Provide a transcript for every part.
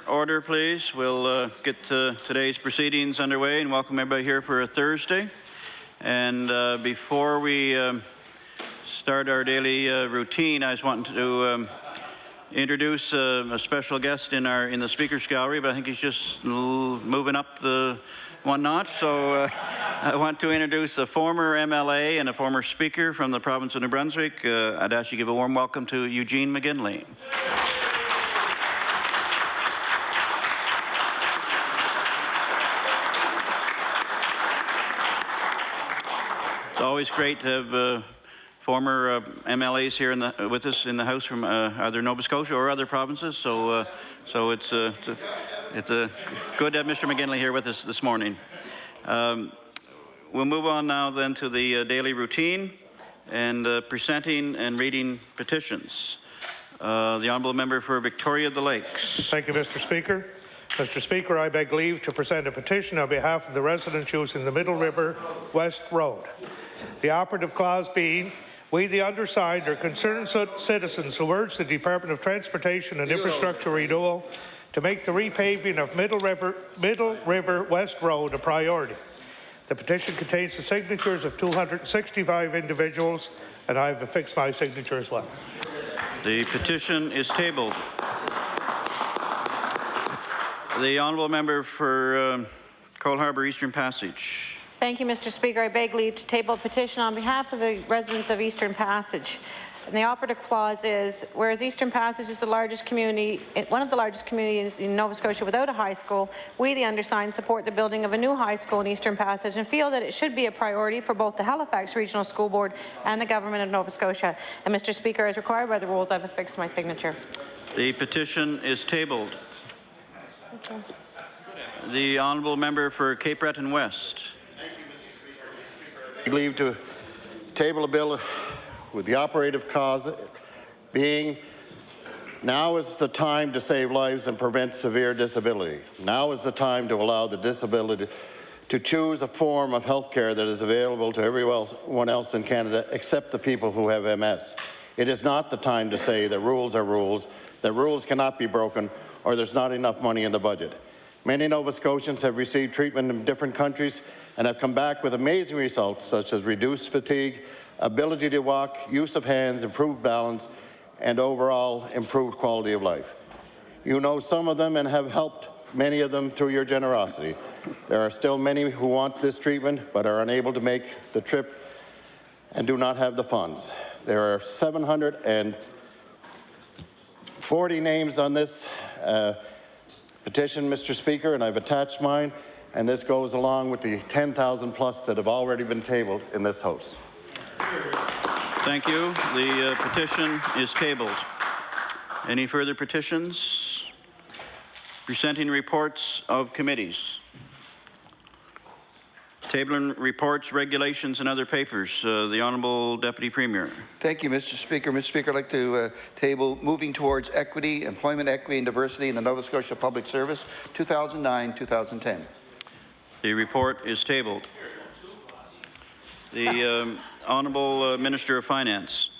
Order, please. We'll get today's proceedings underway and welcome everybody here for a Thursday. And before we start our daily routine, I just want to introduce a special guest in the speakers gallery, but I think he's just moving up the one notch. So I want to introduce a former MLA and a former speaker from the province of New Brunswick. I'd ask you to give a warm welcome to Eugene McGinley. It's always great to have former MLAs here with us in the House from either Nova Scotia or other provinces. So it's good to have Mr. McGinley here with us this morning. We'll move on now then to the daily routine and presenting and reading petitions. The Honourable Member for Victoria the Lakes. Thank you, Mr. Speaker. Mr. Speaker, I beg leave to present a petition on behalf of the residents using the Middle River West Road. The operative clause being, we the undersigned are concerned citizens who urge the Department of Transportation and Infrastructure Renewal to make the repaving of Middle River West Road a priority. The petition contains the signatures of 265 individuals, and I have affixed my signature as well. The petition is tabled. The Honourable Member for Cole Harbour Eastern Passage. Thank you, Mr. Speaker. I beg leave to table a petition on behalf of the residents of Eastern Passage. And the operative clause is, whereas Eastern Passage is the largest community, one of the largest communities in Nova Scotia without a high school, we, the undersigned, support the building of a new high school in Eastern Passage and feel that it should be a priority for both the Halifax Regional School Board and the Government of Nova Scotia. And Mr. Speaker, as required by the rules, I've affixed my signature. The petition is tabled. The honourable member for Cape Breton West. Leave to table a bill with the operative cause being now is the time to save lives and prevent severe disability. Now is the time to allow the disability to choose a form of health care that is available to everyone else in Canada except the people who have MS. It is not the time to say that rules are rules, that rules cannot be broken, or there's not enough money in the budget. Many Nova Scotians have received treatment in different countries and have come back with amazing results such as reduced fatigue, ability to walk, use of hands, improved balance, and overall improved quality of life. You know some of them and have helped many of them through your generosity. There are still many who want this treatment but are unable to make the trip and do not have the funds. There are 740 names on this petition, Mr. Speaker, and I've attached mine, and this goes along with the 10,000 plus that have already been tabled in this House. Thank you. The petition is tabled. Any further petitions? Presenting reports of committees. Tabling reports, regulations, and other papers. The Honourable Deputy Premier. Thank you, Mr. Speaker. Mr. Speaker, I'd like to table Moving Towards Equity, Employment Equity and Diversity in the Nova Scotia Public Service, 2009-2010. The report is tabled. The Honourable Minister of Finance.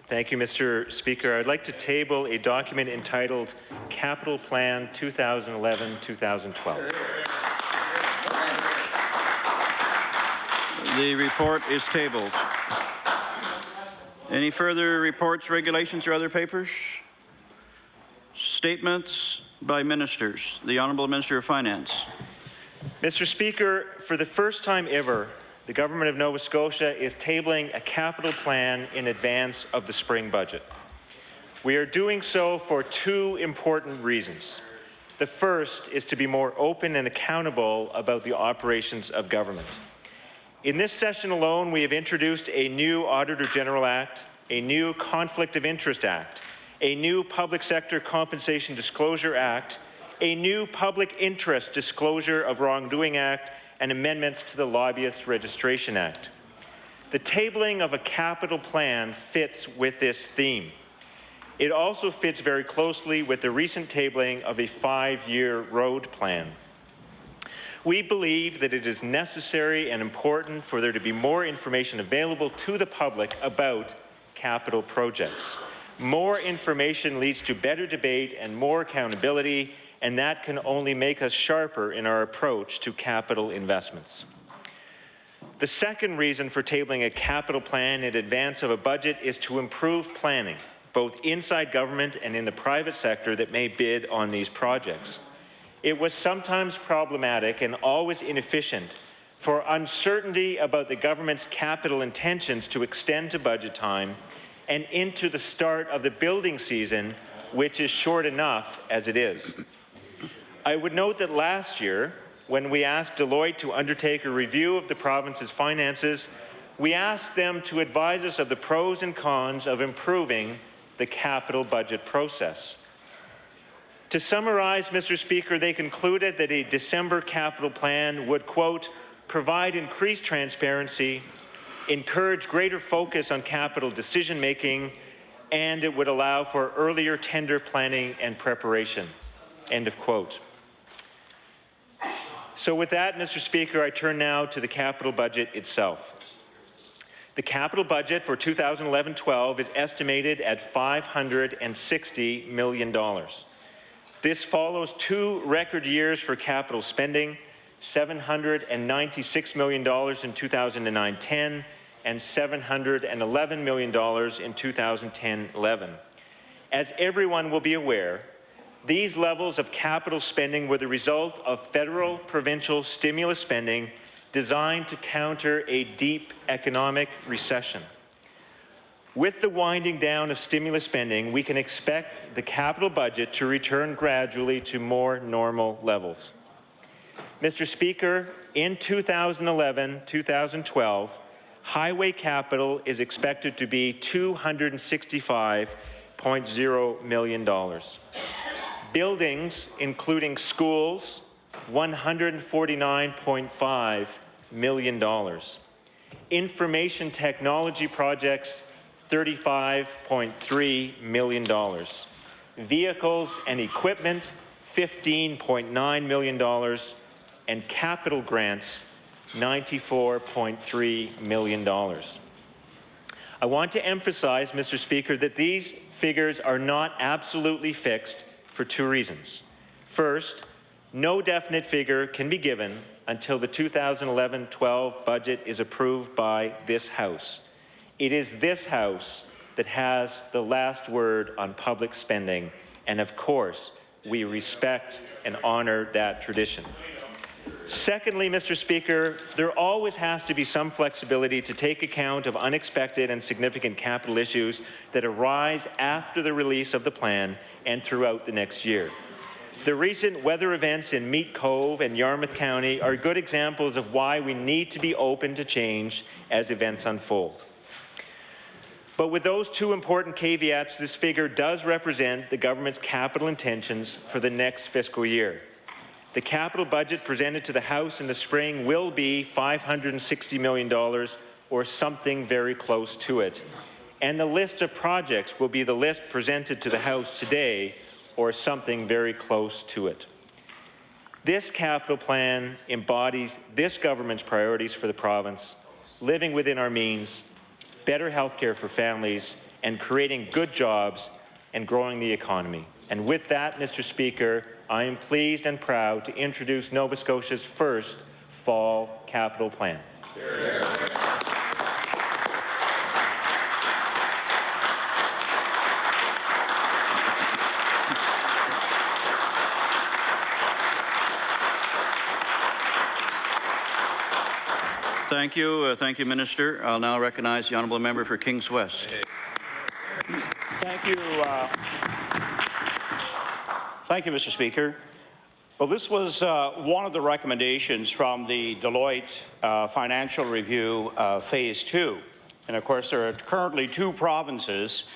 Thank you, Mr. Speaker. I'd like to table a document entitled Capital Plan 2011-2012. The report is tabled. Any further reports, regulations, or other papers? Statements by ministers. The Honourable Minister of Finance. Mr. Speaker, for the first time ever, the Government of Nova Scotia is tabling a capital plan in advance of the spring budget. We are doing so for two important reasons. The first is to be more open and accountable about the operations of government. In this session alone, we have introduced a new Auditor General Act, a new Conflict of Interest Act, a new Public Sector Compensation Disclosure Act, a new Public Interest Disclosure of Wrongdoing Act, and amendments to the Lobbyist Registration Act. The tabling of a capital plan fits with this theme. It also fits very closely with the recent tabling of a 5-year road plan. We believe that it is necessary and important for there to be more information available to the public about capital projects. More information leads to better debate and more accountability, and that can only make us sharper in our approach to capital investments. The second reason for tabling a capital plan in advance of a budget is to improve planning, both inside government and in the private sector that may bid on these projects. It was sometimes problematic and always inefficient for uncertainty about the government's capital intentions to extend to budget time and into the start of the building season, which is short enough as it is. I would note that last year, when we asked Deloitte to undertake a review of the province's finances, we asked them to advise us of the pros and cons of improving the capital budget process. To summarize, Mr. Speaker, they concluded that a December capital plan would, quote, provide increased transparency, encourage greater focus on capital decision-making, and it would allow for earlier tender planning and preparation, end of quote. So with that, Mr. Speaker, I turn now to the capital budget itself. The capital budget for 2011-12 is estimated at $560 million. This follows two record years for capital spending, $796 million in 2009-10 and $711 million in 2010-11. As everyone will be aware, these levels of capital spending were the result of federal, provincial stimulus spending designed to counter a deep economic recession. With the winding down of stimulus spending, we can expect the capital budget to return gradually to more normal levels. Mr. Speaker, in 2011-2012, highway capital is expected to be $265.0 million. Buildings, including schools, $149.5 million. Information technology projects, $35.3 million. Vehicles and equipment, $15.9 million. And capital grants, $94.3 million. I want to emphasize, Mr. Speaker, that these figures are not absolutely fixed for two reasons. First, no definite figure can be given until the 2011-12 budget is approved by this House. It is this House that has the last word on public spending, and of course, we respect and honour that tradition. Secondly, Mr. Speaker, there always has to be some flexibility to take account of unexpected and significant capital issues that arise after the release of the plan and throughout the next year. The recent weather events in Meat Cove and Yarmouth County are good examples of why we need to be open to change as events unfold. But with those two important caveats, this figure does represent the government's capital intentions for the next fiscal year. The capital budget presented to the House in the spring will be $560 million or something very close to it. And the list of projects will be the list presented to the House today or something very close to it. This capital plan embodies this government's priorities for the province, living within our means, better health care for families, and creating good jobs and growing the economy. And with that, Mr. Speaker, I am pleased and proud to introduce Nova Scotia's first fall capital plan. Thank you, Minister. I'll now recognize the honourable member for Kings West. Thank you. Thank you, Mr. Speaker. Well, this was one of the recommendations from the Deloitte Financial Review Phase 2. And of course, there are currently two provinces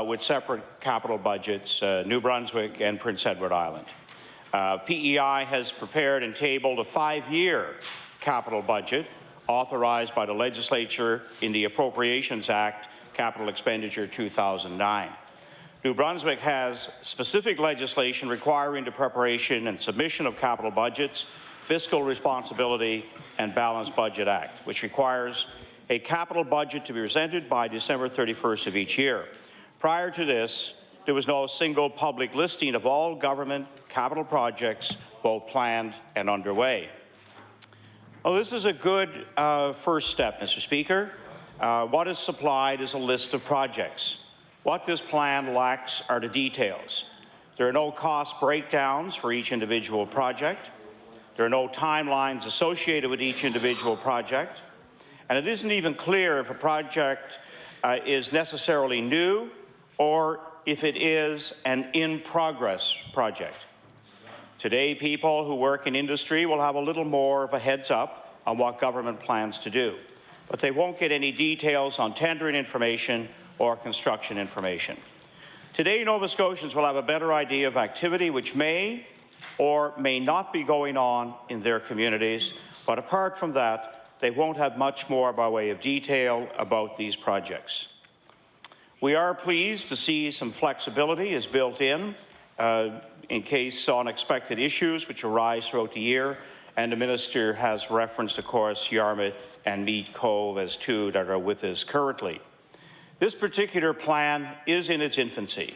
with separate capital budgets, New Brunswick and Prince Edward Island. PEI has prepared and tabled a 5-year capital budget authorized by the legislature in the Appropriations Act, Capital Expenditure 2009. New Brunswick has specific legislation requiring the preparation and submission of capital budgets, Fiscal Responsibility and Balanced Budget Act, which requires a capital budget to be presented by December 31st of each year. Prior to this, there was no single public listing of all government capital projects, both planned and underway. Well, this is a good first step, Mr. Speaker. What is supplied is a list of projects. What this plan lacks are the details. There are no cost breakdowns for each individual project. There are no timelines associated with each individual project. And it isn't even clear if a project is necessarily new or if it is an in-progress project. Today, people who work in industry will have a little more of a heads up on what government plans to do, but they won't get any details on tendering information or construction information. Today, Nova Scotians will have a better idea of activity which may or may not be going on in their communities, but apart from that, they won't have much more by way of detail about these projects. We are pleased to see some flexibility is built in case unexpected issues which arise throughout the year, and the Minister has referenced, of course, Yarmouth and Meat Cove as two that are with us currently. This particular plan is in its infancy,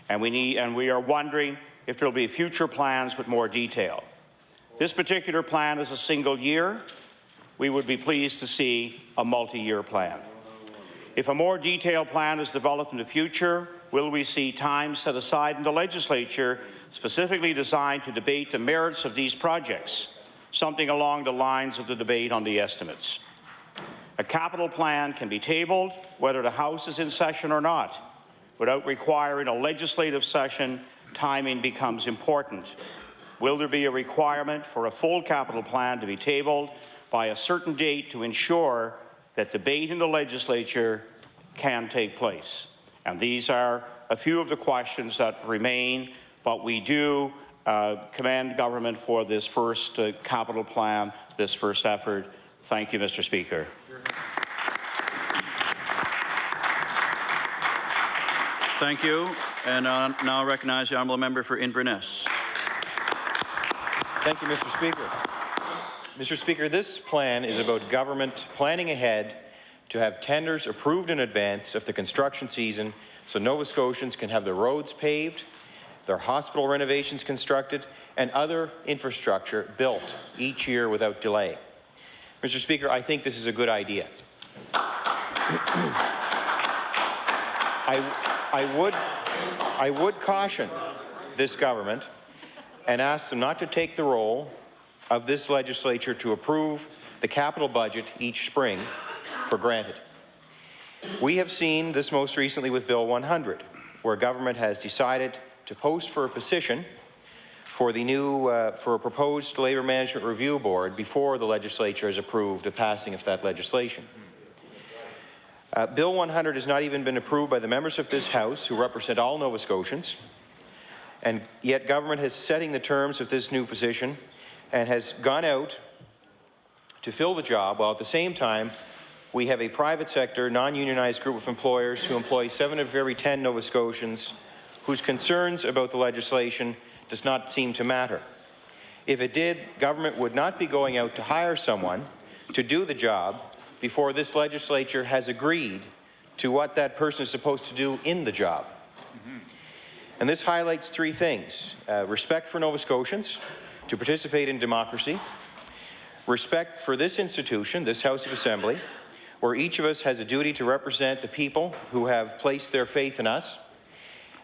and we are wondering if there will be future plans with more detail. This particular plan is a single year. We would be pleased to see a multi-year plan. If a more detailed plan is developed in the future, will we see time set aside in the legislature specifically designed to debate the merits of these projects? something along the lines of the debate on the estimates. A capital plan can be tabled, whether the House is in session or not. Without requiring a legislative session, timing becomes important. Will there be a requirement for a full capital plan to be tabled by a certain date to ensure that debate in the legislature can take place? And these are a few of the questions that remain, but we do commend government for this first capital plan, this first effort. Thank you, Mr. Speaker. Thank you. And now recognize the honourable member for Inverness. Thank you, Mr. Speaker. Mr. Speaker, this plan is about government planning ahead to have tenders approved in advance of the construction season so Nova Scotians can have their roads paved, their hospital renovations constructed, and other infrastructure built each year without delay. Mr. Speaker, I think this is a good idea. I would caution this government and ask them not to take the role of this legislature to approve the capital budget each spring for granted. We have seen this most recently with Bill 100, where government has decided to post for a petition for the new for a proposed Labour Management Review Board before the legislature has approved the passing of that legislation. Bill 100 has not even been approved by the members of this House who represent all Nova Scotians, and yet government is setting the terms of this new position and has gone out to fill the job, while at the same time we have a private sector, non-unionized group of employers who employ 7 of every 10 Nova Scotians whose concerns about the legislation does not seem to matter. If it did, government would not be going out to hire someone to do the job before this legislature has agreed to what that person is supposed to do in the job. And this highlights 3 things: respect for Nova Scotians, to participate in democracy, respect for this institution, this House of Assembly, where each of us has a duty to represent the people who have placed their faith in us,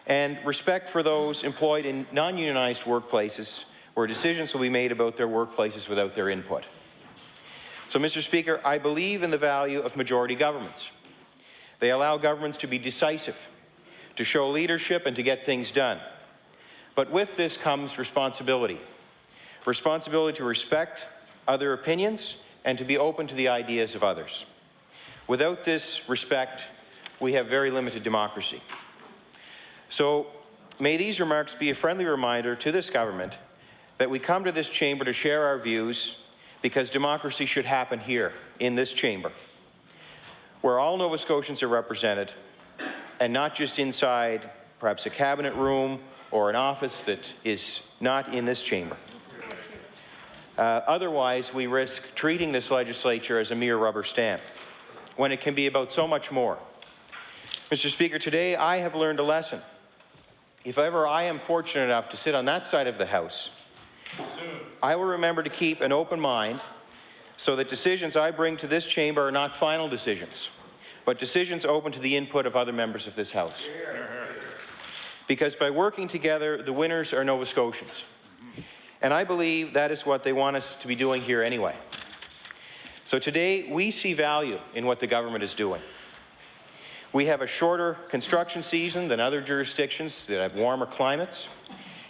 and respect for those employed in non-unionized workplaces where decisions will be made about their workplaces without their input. So, Mr. Speaker, I believe in the value of majority governments. They allow governments to be decisive, to show leadership, and to get things done. But with this comes responsibility. Responsibility to respect other opinions and to be open to the ideas of others. Without this respect, we have very limited democracy. So may these remarks be a friendly reminder to this government that we come to this chamber to share our views, because democracy should happen here in this chamber, where all Nova Scotians are represented, and not just inside perhaps a cabinet room or an office that is not in this chamber. Otherwise, we risk treating this legislature as a mere rubber stamp, when it can be about so much more. Mr. Speaker, today I have learned a lesson. If ever I am fortunate enough to sit on that side of the House, I will remember to keep an open mind so that decisions I bring to this chamber are not final decisions, but decisions open to the input of other members of this House. Because by working together, the winners are Nova Scotians. And I believe that is what they want us to be doing here anyway. So today, we see value in what the government is doing. We have a shorter construction season than other jurisdictions that have warmer climates,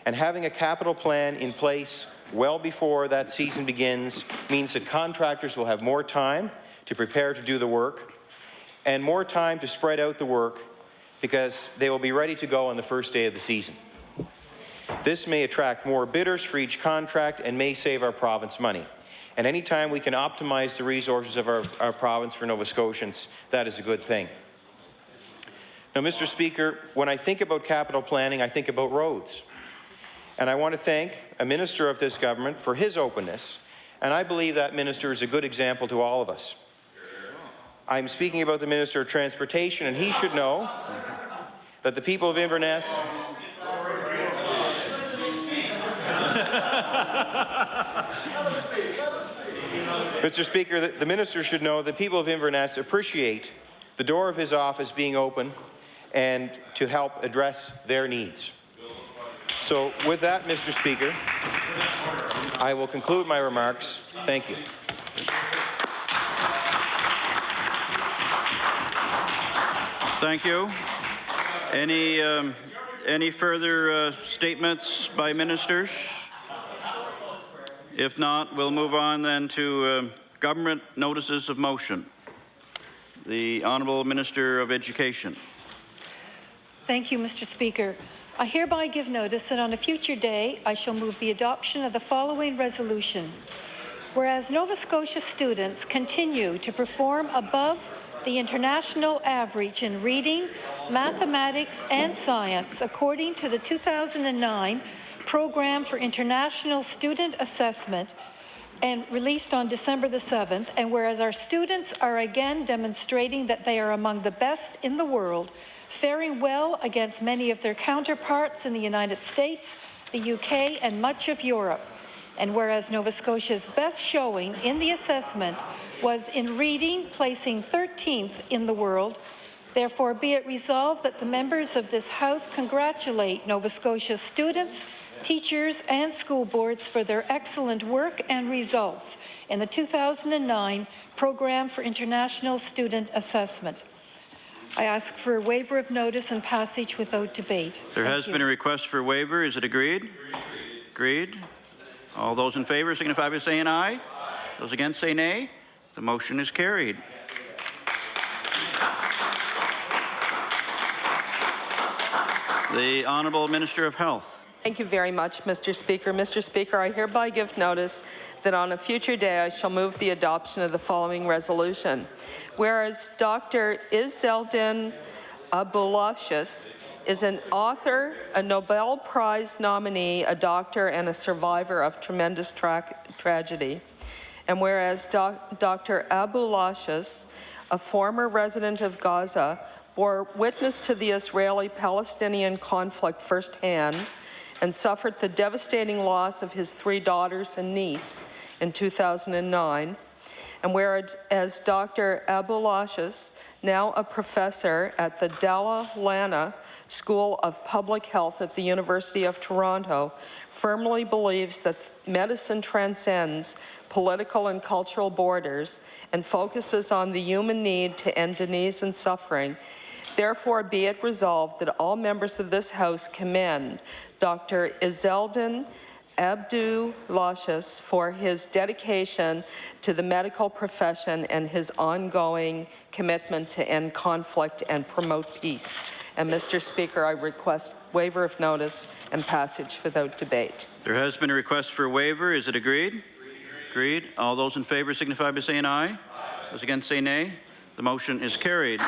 and having a capital plan in place well before that season begins means that contractors will have more time to prepare to do the work and more time to spread out the work, because they will be ready to go on the first day of the season. This may attract more bidders for each contract and may save our province money. And anytime we can optimize the resources of our province for Nova Scotians, that is a good thing. Now, Mr. Speaker, when I think about capital planning, I think about roads. And I want to thank a minister of this government for his openness, and I believe that minister is a good example to all of us. I'm speaking about the Minister of Transportation, and he should know that the people of Inverness Mr. Speaker, the minister should know that people of Inverness appreciate the door of his office being open and to help address their needs. So with that, Mr. Speaker, I will conclude my remarks. Thank you. Thank you. Any further statements by ministers? If not, we'll move on then to government notices of motion. The Honourable Minister of Education. Thank you, Mr. Speaker. I hereby give notice that on a future day, I shall move the adoption of the following resolution. Whereas Nova Scotia students continue to perform above the international average in reading, mathematics, and science, according to the 2009 Program for International Student Assessment and released on December the 7th, and whereas our students are again demonstrating that they are among the best in the world, faring well against many of their counterparts in the United States, the UK, and much of Europe. And whereas Nova Scotia's best showing in the assessment was in reading, placing 13th in the world, therefore be it resolved that the members of this House congratulate Nova Scotia students, teachers, and school boards for their excellent work and results in the 2009 Program for International Student Assessment. I ask for a waiver of notice and passage without debate. There has been a request for waiver. Is it agreed? Agreed. All those in favour signify by saying aye. Those against say nay. The motion is carried. The Honourable Minister of Health. Thank you very much, Mr. Speaker. Mr. Speaker, I hereby give notice that on a future day I shall move the adoption of the following resolution. Whereas Dr. Izzeldin Abulashis is an author, a Nobel Prize nominee, a doctor, and a survivor of tremendous tragedy. And whereas Dr. Abulashis, a former resident of Gaza, bore witness to the Israeli-Palestinian conflict firsthand and suffered the devastating loss of his 3 daughters and niece in 2009. And whereas Dr. Abulashis, now a professor at the Dalla Lana School of Public Health at the University of Toronto, firmly believes that medicine transcends political and cultural borders and focuses on the human need to end disease and suffering. Therefore, be it resolved that all members of this House commend Dr. Izzeldin Abulashis for his dedication to the medical profession and his ongoing commitment to end conflict and promote peace. And Mr. Speaker, I request waiver of notice and passage without debate. There has been a request for a waiver. Is it agreed? Agreed. All those in favour signify by saying aye. Those against say nay. The motion is carried.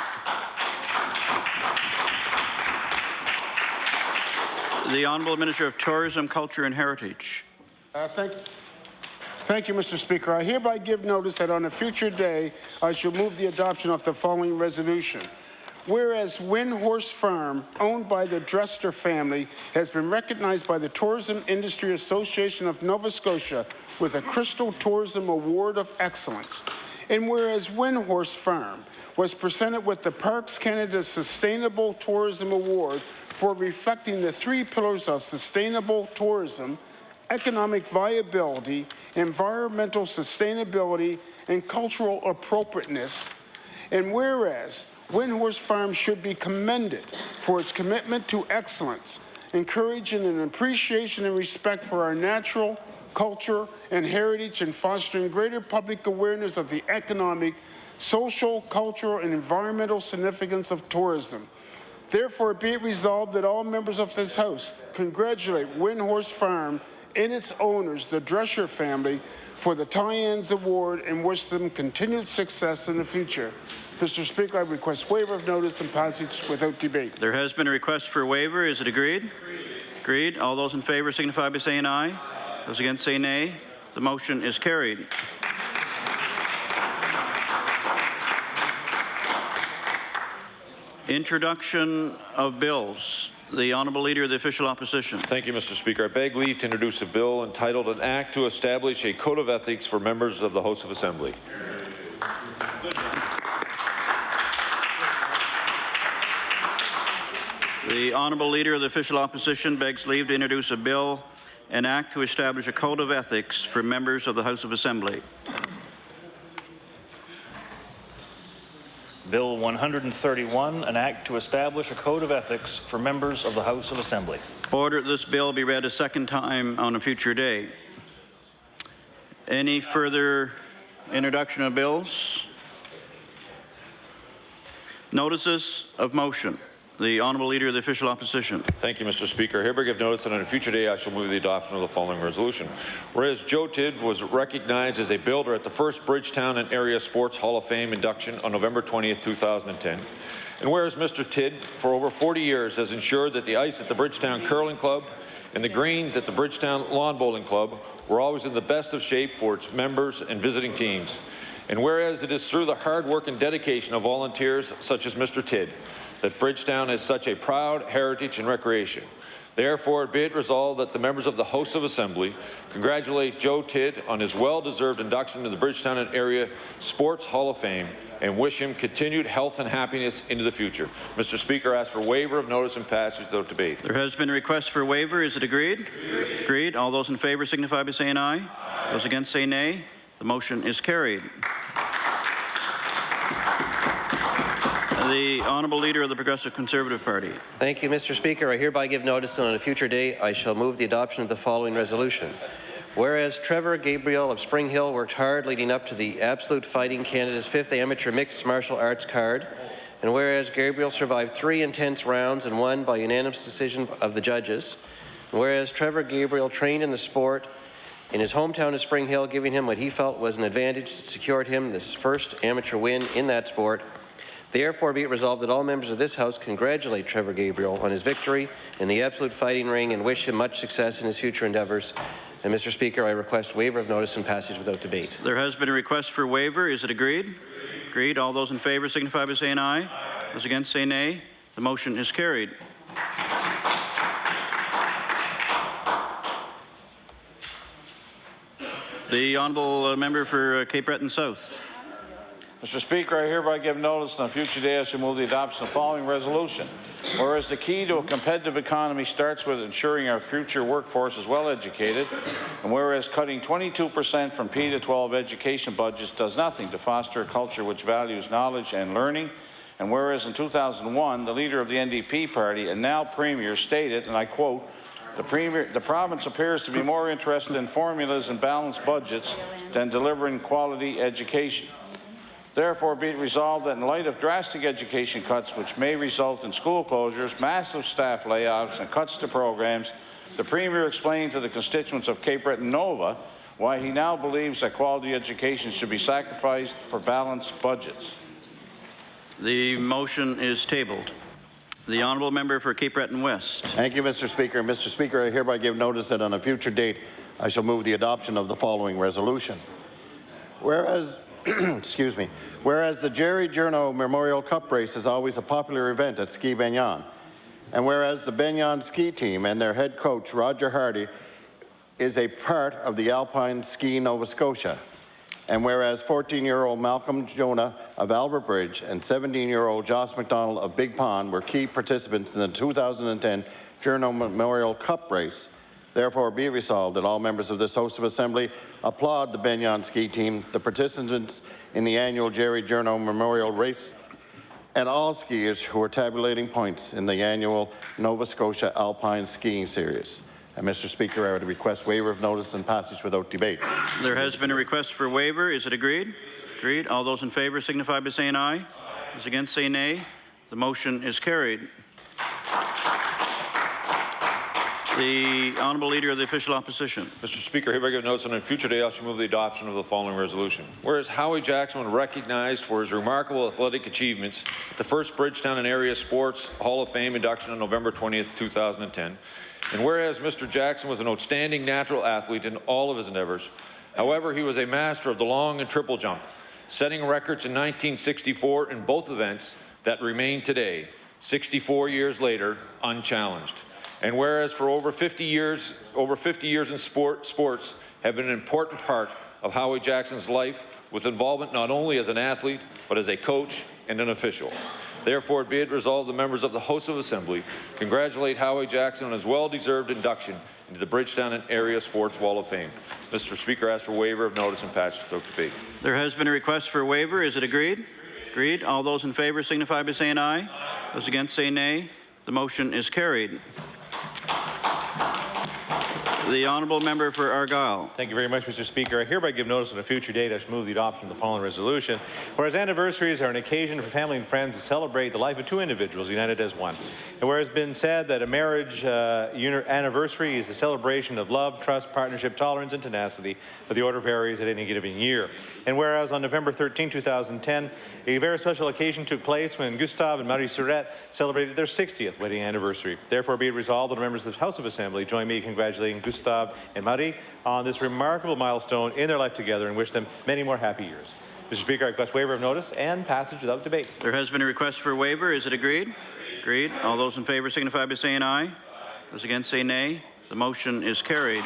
The Honourable Minister of Tourism, Culture and Heritage. Thank you, Mr. Speaker. I hereby give notice that on a future day, I shall move the adoption of the following resolution. Whereas Windhorse Farm, owned by the Dresser family, has been recognized by the Tourism Industry Association of Nova Scotia with a Crystal Tourism Award of Excellence. And whereas Windhorse Farm was presented with the Parks Canada Sustainable Tourism Award for reflecting the 3 pillars of sustainable tourism, economic viability, environmental sustainability, and cultural appropriateness. And whereas Windhorse Farm should be commended for its commitment to excellence, encouraging an appreciation and respect for our natural, culture, and heritage, and fostering greater public awareness of the economic, social, cultural, and environmental significance of tourism. Therefore, be it resolved that all members of this House congratulate Windhorse Farm and its owners, the Dresser family, for the Tie-Ins Award and wish them continued success in the future. Mr. Speaker, I request waiver of notice and passage without debate. There has been a request for a waiver. Is it agreed? Agreed. All those in favour signify by saying aye. Those against say nay. The motion is carried. Introduction of bills. The Honourable Leader of the Official Opposition. Thank you, Mr. Speaker. I beg leave to introduce a bill entitled An Act to Establish a Code of Ethics for Members of the House of Assembly. The Honourable Leader of the Official Opposition begs leave to introduce a bill an act to establish a code of ethics for members of the House of Assembly. Bill 131, an act to establish a code of ethics for members of the House of Assembly. Order that this bill be read a second time on a future day. Any further introduction of bills? Notices of motion. The Honourable Leader of the Official Opposition. Thank you, Mr. Speaker. I hereby give notice that on a future day I shall move the adoption of the following resolution. Whereas Joe Tidd was recognized as a builder at the first Bridgetown and Area Sports Hall of Fame induction on November 20th, 2010. And whereas Mr. Tidd, for over 40 years, has ensured that the ice at the Bridgetown Curling Club and the greens at the Bridgetown Lawn Bowling Club were always in the best of shape for its members and visiting teams. And whereas it is through the hard work and dedication of volunteers such as Mr. Tidd that Bridgetown has such a proud heritage and recreation. Therefore, be it resolved that the members of the House of Assembly congratulate Joe Tidd on his well-deserved induction to the Bridgetown and Area Sports Hall of Fame and wish him continued health and happiness into the future. Mr. Speaker, I ask for waiver of notice and passage without debate. There has been a request for waiver. Is it agreed? Agreed. All those in favour signify by saying aye. Those against say nay. The motion is carried. The Honourable Leader of the Progressive Conservative Party. Thank you, Mr. Speaker. I hereby give notice that on a future day I shall move the adoption of the following resolution. Whereas Trevor Gabriel of Spring Hill worked hard leading up to the Absolute Fighting Canada's 5th Amateur Mixed Martial Arts card, and whereas Gabriel survived 3 intense rounds and won by unanimous decision of the judges, and whereas Trevor Gabriel trained in the sport in his hometown of Spring Hill, giving him what he felt was an advantage that secured him this first amateur win in that sport, therefore be it resolved that all members of this House congratulate Trevor Gabriel on his victory in the Absolute Fighting Ring and wish him much success in his future endeavours. And Mr. Speaker, I request waiver of notice and passage without debate. There has been a request for waiver. Is it agreed? Agreed. All those in favour signify by saying aye. Those against say nay. The motion is carried. The Honourable Member for Cape Breton South. Mr. Speaker, I hereby give notice on a future day I shall move the adoption of the following resolution. Whereas the key to a competitive economy starts with ensuring our future workforce is well educated, and whereas cutting 22% from P to 12 education budgets does nothing to foster a culture which values knowledge and learning, and whereas in 2001 the leader of the NDP party and now Premier stated, and I quote, the province appears to be more interested in formulas and balanced budgets than delivering quality education. Therefore, be it resolved that in light of drastic education cuts which may result in school closures, massive staff layoffs and cuts to programs, the Premier explained to the constituents of Cape Breton Nova why he now believes that quality education should be sacrificed for balanced budgets. The motion is tabled. The Honourable Member for Cape Breton West. Thank you, Mr. Speaker. Mr. Speaker, I hereby give notice that on a future date I shall move the adoption of the following resolution. Whereas excuse me. Whereas the Jerry Journo Memorial Cup Race is always a popular event at Ski Benyon, and whereas the Benyon ski team and their head coach, Roger Hardy, is a part of the Alpine Ski Nova Scotia, and whereas 14-year-old Malcolm Jonah of Albert Bridge and 17-year-old Joss McDonald of Big Pond were key participants in the 2010 Journo Memorial Cup Race, therefore be resolved that all members of this House of Assembly applaud the Benyon ski team, the participants in the annual Jerry Journo Memorial Race, and all skiers who are tabulating points in the annual Nova Scotia Alpine Skiing Series. And Mr. Speaker, I would request waiver of notice and passage without debate. There has been a request for waiver. Is it agreed? Agreed. All those in favour signify by saying aye. Those against say nay. The motion is carried. The Honourable Leader of the Official Opposition. Mr. Speaker, hereby give notice on a future day I shall move the adoption of the following resolution. Whereas Howie Jackson was recognized for his remarkable athletic achievements at the first Bridgetown and Area Sports Hall of Fame induction on November 20th, 2010, and whereas Mr. Jackson was an outstanding natural athlete in all of his endeavours, however, he was a master of the long and triple jump, setting records in 1964 in both events that remain today, 64 years later, unchallenged. And whereas for over 50 years in sports have been an important part of Howie Jackson's life with involvement not only as an athlete, but as a coach and an official. Therefore, be it resolved, the members of the House of Assembly congratulate Howie Jackson on his well-deserved induction into the Bridgetown and Area Sports Wall of Fame. Mr. Speaker, I ask for waiver of notice and passage without debate. There has been a request for waiver. Is it agreed? Agreed. All those in favour signify by saying aye. Those against say nay. The motion is carried. The honourable member for Argyll. Thank you very much, Mr. Speaker. I hereby give notice on a future date. I shall move the adoption of the following resolution. Whereas anniversaries are an occasion for family and friends to celebrate the life of two individuals united as one. And whereas it's been said that a marriage anniversary is the celebration of love, trust, partnership, tolerance, and tenacity, but the order varies at any given year. And whereas on November 13, 2010, a very special occasion took place when Gustave and Marie Surette celebrated their 60th wedding anniversary. Therefore, be it resolved that the members of the House of Assembly join me in congratulating Gustave and Marie on this remarkable milestone in their life together and wish them many more happy years. Mr. Speaker, I request waiver of notice and passage without debate. There has been a request for waiver. Is it agreed? Agreed. All those in favour signify by saying aye. Those against say nay. The motion is carried.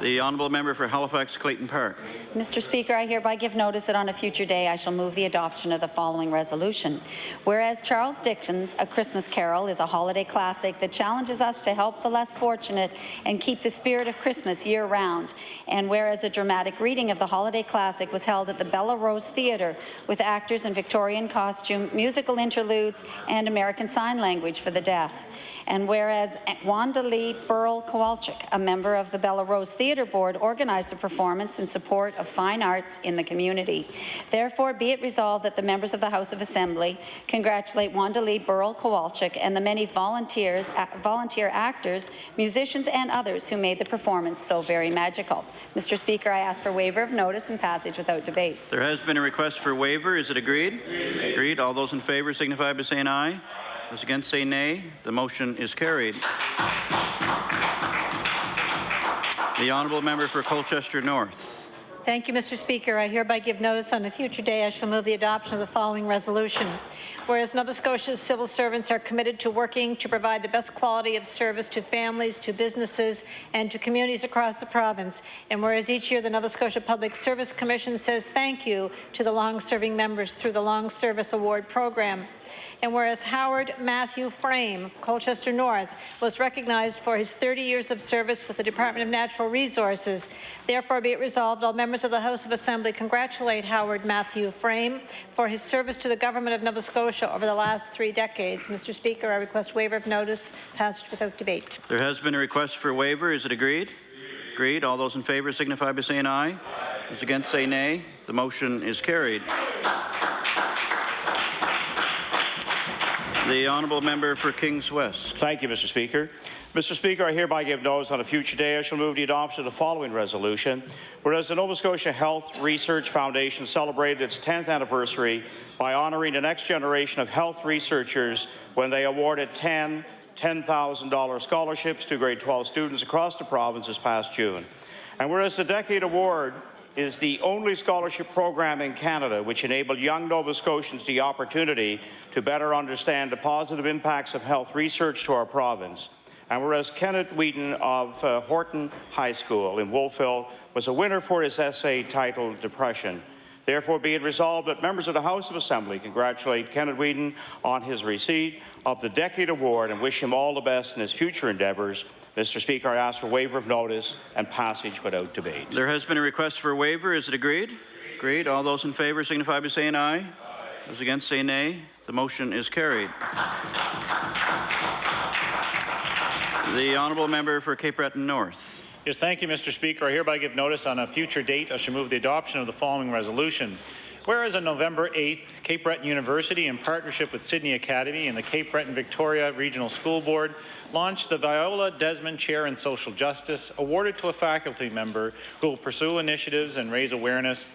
The honourable member for Halifax Clayton Park. Mr. Speaker, I hereby give notice that on a future day I shall move the adoption of the following resolution. Whereas Charles Dickens' A Christmas Carol is a holiday classic that challenges us to help the less fortunate and keep the spirit of Christmas year-round, and whereas a dramatic reading of the holiday classic was held at the Bella Rose Theatre with actors in Victorian costume, musical interludes, and American Sign Language for the deaf. And whereas Wanda Lee Burl Kowalczyk, a member of the Bella Rose Theatre Board, organized the performance in support of fine arts in the community. Therefore, be it resolved that the members of the House of Assembly congratulate Wanda Lee Burl Kowalczyk and the many volunteer actors, musicians, and others who made the performance so very magical. Mr. Speaker, I ask for waiver of notice and passage without debate. There has been a request for waiver. Is it agreed? Agreed. All those in favour signify by saying aye. Those against say nay. The motion is carried. The honourable member for Colchester North. Thank you, Mr. Speaker. I hereby give notice on a future day I shall move the adoption of the following resolution. Whereas Nova Scotia's civil servants are committed to working to provide the best quality of service to families, to businesses, and to communities across the province, and whereas each year the Nova Scotia Public Service Commission says thank you to the long-serving members through the Long Service Award Program. And whereas Howard Matthew Frame of Colchester North was recognized for his 30 years of service with the Department of Natural Resources, therefore be it resolved all members of the House of Assembly congratulate Howard Matthew Frame for his service to the Government of Nova Scotia over the last 3 decades. Mr. Speaker, I request waiver of notice, passage without debate. There has been a request for waiver. Is it agreed? Agreed. All those in favour signify by saying aye. Those against say nay. The motion is carried. The honourable member for Kings West. Thank you, Mr. Speaker. Mr. Speaker, I hereby give notice on a future day I shall move the adoption of the following resolution. Whereas the Nova Scotia Health Research Foundation celebrated its 10th anniversary by honouring the next generation of health researchers when they awarded 10 $10,000 scholarships to grade 12 students across the province this past June. And whereas the Decade Award is the only scholarship program in Canada which enabled young Nova Scotians the opportunity to better understand the positive impacts of health research to our province. And whereas Kenneth Wheaton of Horton High School in Wolfville was a winner for his essay titled Depression. Therefore, be it resolved that members of the House of Assembly congratulate Kenneth Wheaton on his receipt of the Decade Award and wish him all the best in his future endeavours. Mr. Speaker, I ask for waiver of notice and passage without debate. There has been a request for a waiver. Is it agreed? Agreed. All those in favour signify by saying aye. Aye. Those against say nay. The motion is carried. The honourable member for Cape Breton North. Yes, thank you, Mr. Speaker. I hereby give notice on a future date I shall move the adoption of the following resolution. Whereas on November 8th, Cape Breton University, in partnership with Sydney Academy and the Cape Breton Victoria Regional School Board, launched the Viola Desmond Chair in Social Justice, awarded to a faculty member who will pursue initiatives and raise awareness.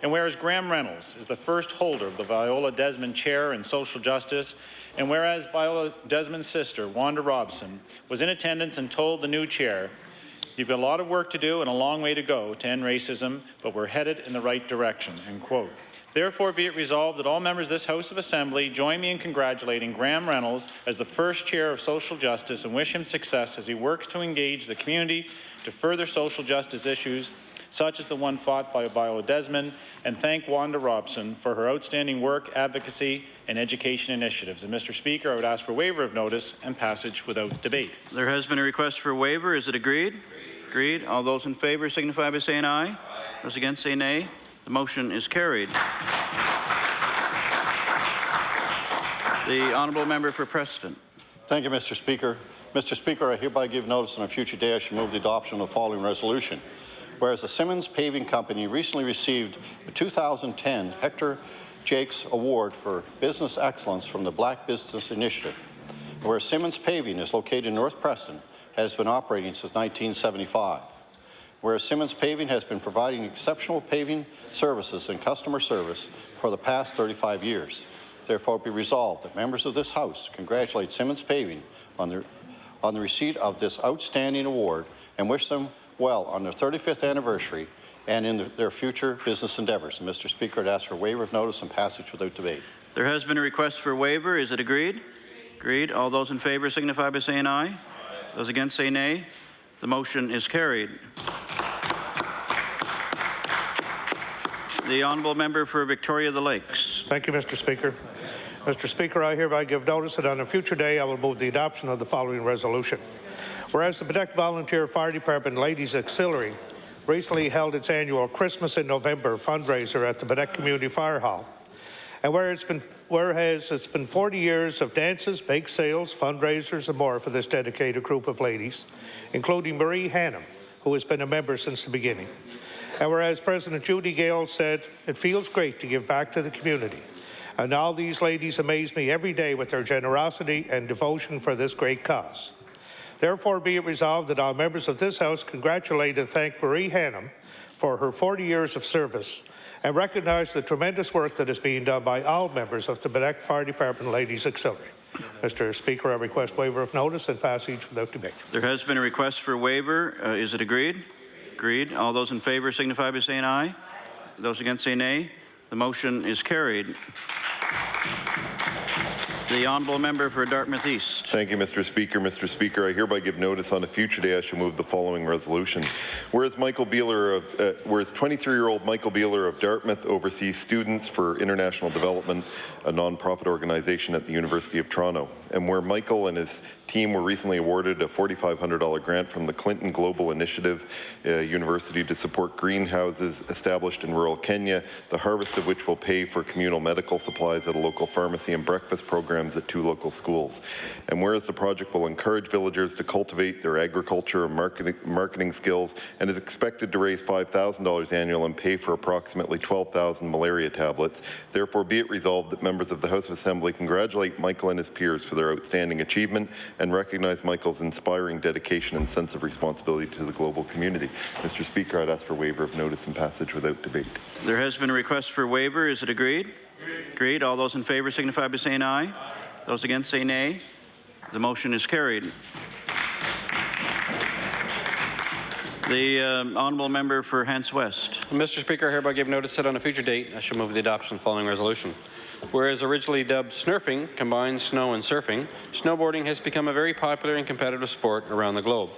And whereas Graham Reynolds is the first holder of the Viola Desmond Chair in Social Justice, and whereas Viola Desmond's sister, Wanda Robson, was in attendance and told the new chair, "You've got a lot of work to do and a long way to go to end racism, but we're headed in the right direction," end quote. Therefore, be it resolved that all members of this House of Assembly join me in congratulating Graham Reynolds as the first Chair of Social Justice and wish him success as he works to engage the community to further social justice issues such as the one fought by Viola Desmond, and thank Wanda Robson for her outstanding work, advocacy, and education initiatives. And Mr. Speaker, I would ask for waiver of notice and passage without debate. There has been a request for waiver. Is it agreed? Agreed. All those in favour signify by saying aye. Those against say nay. The motion is carried. The honourable member for Preston. Thank you, Mr. Speaker. Mr. Speaker, I hereby give notice on a future day I shall move the adoption of the following resolution. Whereas the Simmons Paving Company recently received the 2010 Hector Jakes Award for Business Excellence from the Black Business Initiative. Where Simmons Paving is located in North Preston, has been operating since 1975. Whereas Simmons Paving has been providing exceptional paving services and customer service for the past 35 years. Therefore, be resolved that members of this House congratulate Simmons Paving on the receipt of this outstanding award and wish them well on their 35th anniversary and in their future business endeavors. And Mr. Speaker, I'd ask for waiver of notice and passage without debate. There has been a request for waiver. Is it agreed? Agreed. All those in favour signify by saying aye. Those against say nay. The motion is carried. The honourable member for Victoria the Lakes. Thank you, Mr. Speaker. Mr. Speaker, I hereby give notice that on a future day I will move the adoption of the following resolution. Whereas the Bedeck Volunteer Fire Department Ladies Auxiliary recently held its annual Christmas in November fundraiser at the Bedeck Community Fire Hall. And whereas it's been 40 years of dances, bake sales, fundraisers and more for this dedicated group of ladies, including Marie Hannum, who has been a member since the beginning. And whereas President Judy Gale said, it feels great to give back to the community. And all these ladies amaze me every day with their generosity and devotion for this great cause. Therefore, be it resolved that all members of this House congratulate and thank Marie Hannum for her 40 years of service and recognize the tremendous work that is being done by all members of the Bedeck Fire Department Ladies Auxiliary. Mr. Speaker, I request waiver of notice and passage without debate. There has been a request for waiver. Is it agreed? Agreed. All those in favour signify by saying aye. Those against say nay. The motion is carried. The honourable member for Dartmouth East. Thank you, Mr. Speaker. Mr. Speaker, I hereby give notice on a future day I shall move the following resolution. Whereas 23-year-old Michael Beeler of Dartmouth oversees Students for International Development, a non-profit organization at the University of Toronto, and where Michael and his team were recently awarded a $4,500 grant from the Clinton Global Initiative University to support greenhouses established in rural Kenya, the harvest of which will pay for communal medical supplies at a local pharmacy and breakfast programs at 2 local schools. And whereas the project will encourage villagers to cultivate their agriculture and marketing skills and is expected to raise $5,000 annually and pay for approximately 12,000 malaria tablets, therefore be it resolved that members of the House of Assembly congratulate Michael and his peers for their outstanding achievement and recognize Michael's inspiring dedication and sense of responsibility to the global community. Mr. Speaker, I'd ask for waiver of notice and passage without debate. There has been a request for waiver. Is it agreed? Agreed. All those in favour signify by saying aye. Those against say nay. The motion is carried. The honourable member for Hants West. Mr. Speaker, I hereby give notice that on a future date I shall move the adoption of the following resolution. Whereas originally dubbed snurfing, combined snow and surfing, snowboarding has become a very popular and competitive sport around the globe.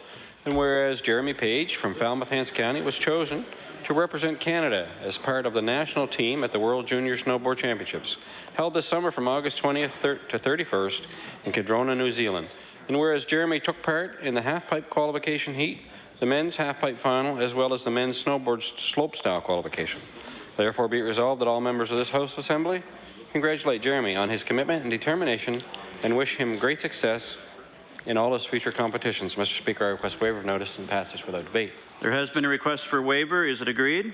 And whereas Jeremy Page from Falmouth Hants County was chosen to represent Canada as part of the national team at the World Junior Snowboard Championships, held this summer from August 20th to 31st in Cadrona, New Zealand. And whereas Jeremy took part in the half-pipe qualification heat, the men's half-pipe final, as well as the men's snowboard slopestyle qualification. Therefore be it resolved that all members of this House of Assembly congratulate Jeremy on his commitment and determination and wish him great success in all his future competitions. Mr. Speaker, I request waiver of notice and passage without debate. There has been a request for waiver. Is it agreed?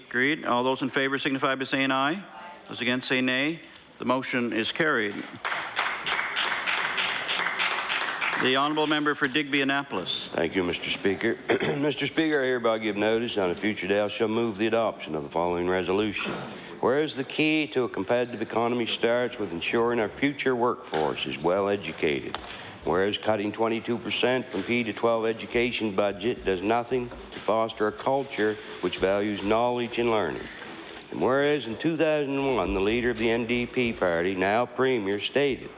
Agreed. All those in favour signify by saying aye. Those against say nay. The motion is carried. The honourable member for Digby Annapolis. Thank you, Mr. Speaker. Mr. Speaker, I hereby give notice on a future day I shall move the adoption of the following resolution. Whereas the key to a competitive economy starts with ensuring our future workforce is well educated. Whereas cutting 22% from P-12 education budget does nothing to foster a culture which values knowledge and learning. And whereas in 2001, the leader of the NDP party, now Premier, stated,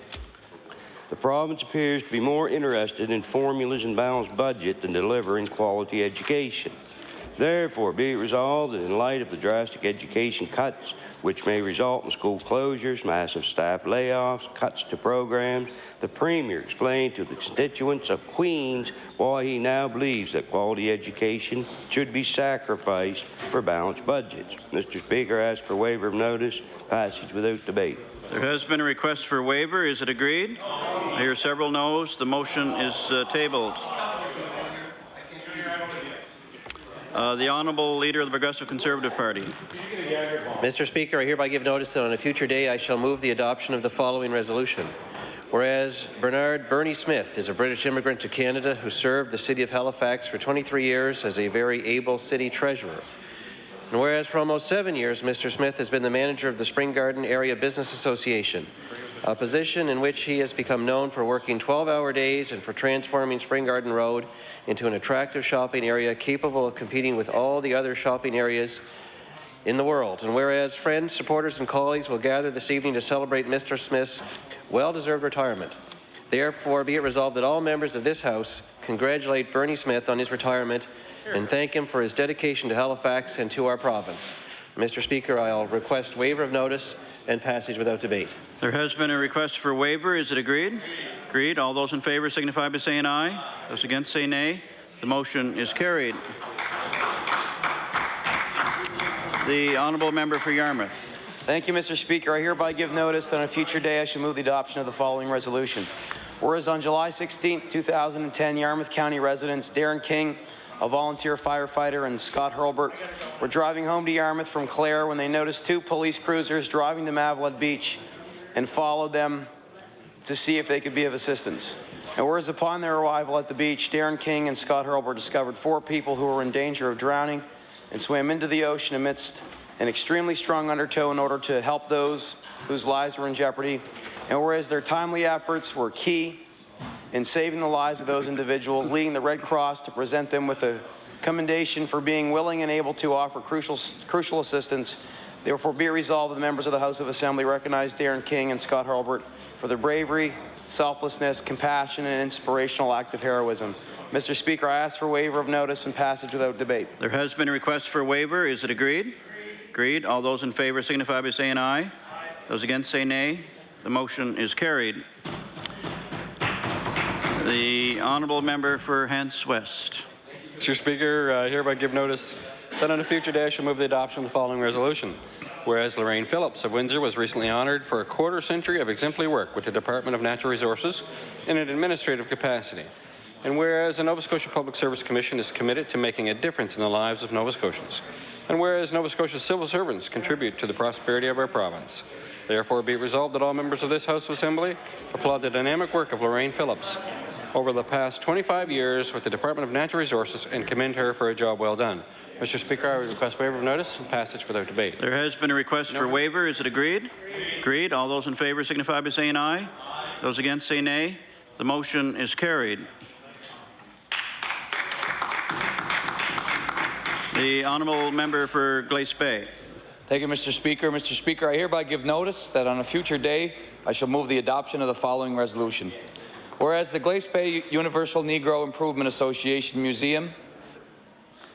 the province appears to be more interested in formulas and balanced budget than delivering quality education. Therefore, be it resolved that in light of the drastic education cuts, which may result in school closures, massive staff layoffs, cuts to programs, the Premier explained to the constituents of Queens why he now believes that quality education should be sacrificed for balanced budgets. Mr. Speaker, I ask for waiver of notice, passage without debate. There has been a request for waiver. Is it agreed? I hear several noes. The motion is tabled. The Honourable Leader of the Progressive Conservative Party. Mr. Speaker, I hereby give notice that on a future day I shall move the adoption of the following resolution. Whereas Bernie Smith is a British immigrant to Canada who served the City of Halifax for 23 years as a very able city treasurer. And whereas for almost 7 years, Mr. Smith has been the manager of the Spring Garden Area Business Association, a position in which he has become known for working 12-hour days and for transforming Spring Garden Road into an attractive shopping area capable of competing with all the other shopping areas in the world. And whereas friends, supporters, and colleagues will gather this evening to celebrate Mr. Smith's well-deserved retirement, therefore be it resolved that all members of this House congratulate Bernie Smith on his retirement and thank him for his dedication to Halifax and to our province. Mr. Speaker, I'll request waiver of notice and passage without debate. There has been a request for waiver. Is it agreed? Agreed. All those in favour signify by saying aye. Those against say nay. The motion is carried. The Honourable Member for Yarmouth. Thank you, Mr. Speaker. I hereby give notice that on a future day I shall move the adoption of the following resolution. Whereas on July 16, 2010, Yarmouth County residents Darren King, a volunteer firefighter, and Scott Hurlbert were driving home to Yarmouth from Clare when they noticed two police cruisers driving to Mavelet Beach and followed them to see if they could be of assistance. And whereas upon their arrival at the beach, Darren King and Scott Hurlbert discovered 4 people who were in danger of drowning and swam into the ocean amidst an extremely strong undertow in order to help those whose lives were in jeopardy. And whereas their timely efforts were key in saving the lives of those individuals, leading the Red Cross to present them with a commendation for being willing and able to offer crucial assistance. Therefore, be it resolved that the members of the House of Assembly recognize Darren King and Scott Hurlbert for their bravery, selflessness, compassion, and inspirational act of heroism. Mr. Speaker, I ask for waiver of notice and passage without debate. There has been a request for waiver. Is it agreed? Agreed. All those in favour signify by saying aye. Those against say nay. The motion is carried. The Honourable Member for Hants West. Mr. Speaker, I hereby give notice that on a future day I shall move the adoption of the following resolution. Whereas Lorraine Phillips of Windsor was recently honoured for a quarter-century of exemplary work with the Department of Natural Resources in an administrative capacity. And whereas the Nova Scotia Public Service Commission is committed to making a difference in the lives of Nova Scotians. And whereas Nova Scotia civil servants contribute to the prosperity of our province. Therefore, be it resolved that all members of this House of Assembly applaud the dynamic work of Lorraine Phillips over the past 25 years with the Department of Natural Resources and commend her for a job well done. Mr. Speaker, I would request waiver of notice and passage without debate. There has been a request for waiver. Is it agreed? Agreed. All those in favour signify by saying aye. Those against say nay. The motion is carried. The Honourable Member for Glace Bay. Thank you, Mr. Speaker. Mr. Speaker, I hereby give notice that on a future day I shall move the adoption of the following resolution. Whereas the Glace Bay Universal Negro Improvement Association Museum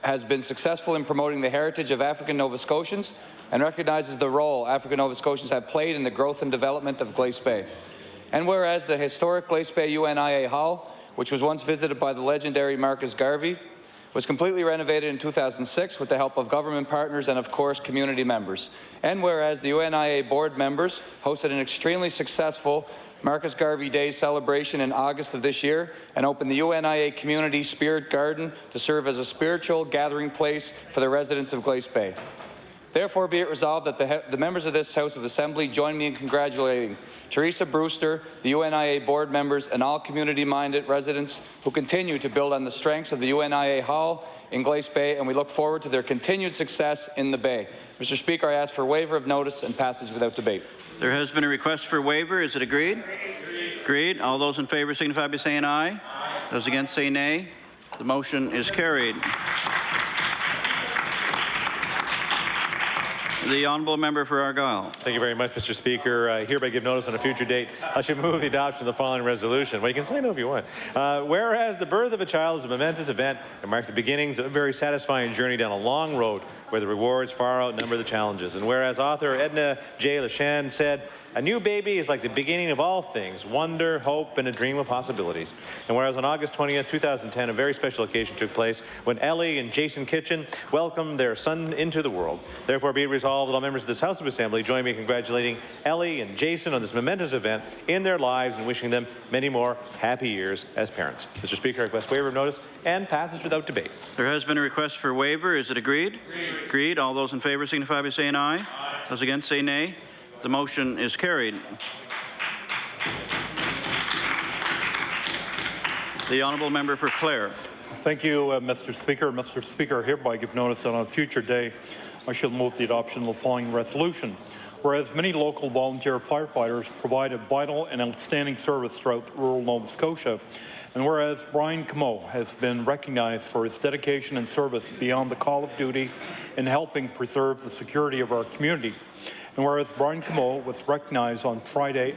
has been successful in promoting the heritage of African Nova Scotians and recognizes the role African Nova Scotians have played in the growth and development of Glace Bay. And whereas the historic Glace Bay UNIA Hall, which was once visited by the legendary Marcus Garvey, was completely renovated in 2006 with the help of government partners and, of course, community members. And whereas the UNIA board members hosted an extremely successful Marcus Garvey Day celebration in August of this year and opened the UNIA Community Spirit Garden to serve as a spiritual gathering place for the residents of Glace Bay. Therefore, be it resolved that the members of this House of Assembly join me in congratulating Teresa Brewster, the UNIA board members, and all community-minded residents who continue to build on the strengths of the UNIA Hall in Glace Bay, and we look forward to their continued success in the Bay. Mr. Speaker, I ask for waiver of notice and passage without debate. There has been a request for waiver. Is it agreed? Agreed. All those in favour signify by saying aye. Those against say nay. The motion is carried. The honourable member for Argyll. Thank you very much, Mr. Speaker. I hereby give notice on a future date. I should move the adoption of the following resolution. Well, you can say no if you want. Whereas the birth of a child is a momentous event and marks the beginnings of a very satisfying journey down a long road where the rewards far outnumber the challenges. And whereas author Edna J. LeShan said, "A new baby is like the beginning of all things, wonder, hope, and a dream of possibilities." And whereas on August 20th, 2010, a very special occasion took place when Ellie and Jason Kitchen welcomed their son into the world. Therefore, be it resolved that all members of this House of Assembly join me in congratulating Ellie and Jason on this momentous event in their lives and wishing them many more happy years as parents. Mr. Speaker, I request waiver of notice and passage without debate. There has been a request for waiver. Is it agreed? Agreed. All those in favour signify by saying aye. Those against say nay. The motion is carried. The honourable member for Clare. Thank you, Mr. Speaker. Mr. Speaker, I hereby give notice that on a future day I shall move the adoption of the following resolution. Whereas many local volunteer firefighters provide a vital and outstanding service throughout rural Nova Scotia, and whereas Brian Camo has been recognized for his dedication and service beyond the call of duty in helping preserve the security of our community, and whereas Brian Camo was recognized on Friday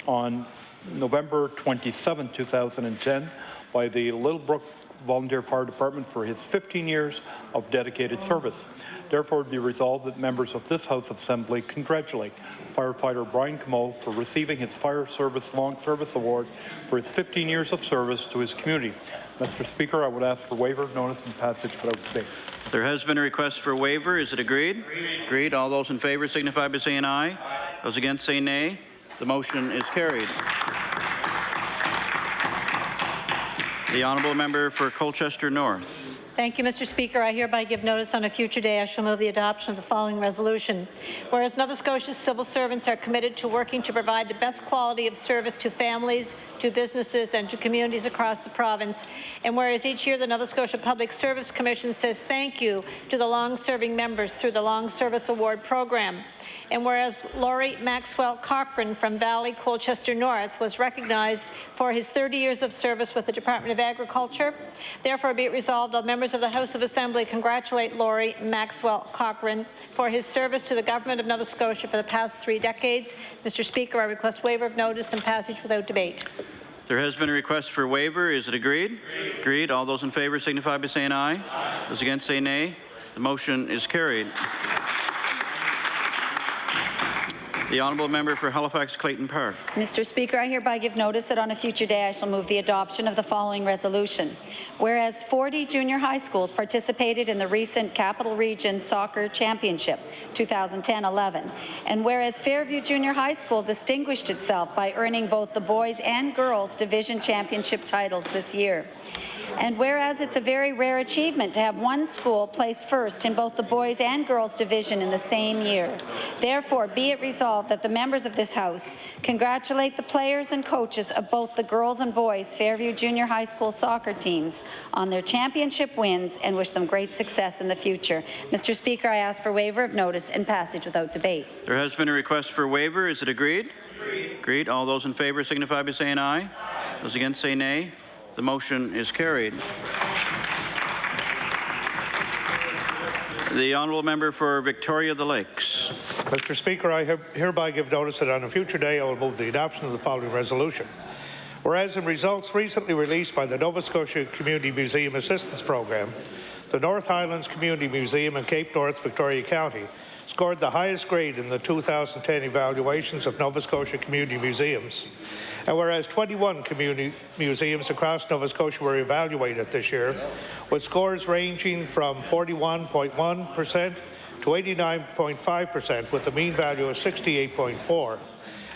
on November 27, 2010 by the Littlebrook Volunteer Fire Department for his 15 years of dedicated service. Therefore, it be resolved that members of this House of Assembly congratulate firefighter Brian Camo for receiving his Fire Service Long Service Award for his 15 years of service to his community. Mr. Speaker, I would ask for waiver of notice and passage without debate. There has been a request for waiver. Is it agreed? Agreed. All those in favour signify by saying aye. Those against say nay. The motion is carried. The honourable member for Colchester North. Thank you, Mr. Speaker. I hereby give notice on a future day I shall move the adoption of the following resolution. Whereas Nova Scotia's civil servants are committed to working to provide the best quality of service to families, to businesses, and to communities across the province, and whereas each year the Nova Scotia Public Service Commission says thank you to the long-serving members through the Long Service Award program, and whereas Laurie Maxwell Cochran from Valley, Colchester North was recognized for his 30 years of service with the Department of Agriculture, therefore be it resolved all members of the House of Assembly congratulate Laurie Maxwell Cochran for his service to the Government of Nova Scotia for the past 3 decades. Mr. Speaker, I request waiver of notice and passage without debate. There has been a request for waiver. Is it agreed? Agreed. All those in favour signify by saying aye. Those against say nay. The motion is carried. The honourable member for Halifax Clayton Park. Mr. Speaker, I hereby give notice that on a future day I shall move the adoption of the following resolution. Whereas 40 junior high schools participated in the recent Capital Region Soccer Championship 2010-11, and whereas Fairview Junior High School distinguished itself by earning both the boys and girls division championship titles this year. And whereas it's a very rare achievement to have one school place first in both the boys and girls division in the same year. Therefore, be it resolved that the members of this House congratulate the players and coaches of both the girls and boys Fairview Junior High School soccer teams on their championship wins and wish them great success in the future. Mr. Speaker, I ask for waiver of notice and passage without debate. There has been a request for waiver. Is it agreed? Agreed. All those in favour signify by saying aye. Those against say nay. The motion is carried. The honourable member for Victoria the Lakes. Mr. Speaker, I hereby give notice that on a future day I will move the adoption of the following resolution. Whereas in results recently released by the Nova Scotia Community Museum Assistance Program, the North Highlands Community Museum in Cape North, Victoria County, scored the highest grade in the 2010 evaluations of Nova Scotia community museums. And whereas 21 community museums across Nova Scotia were evaluated this year, with scores ranging from 41.1% to 89.5%, with a mean value of 68.4,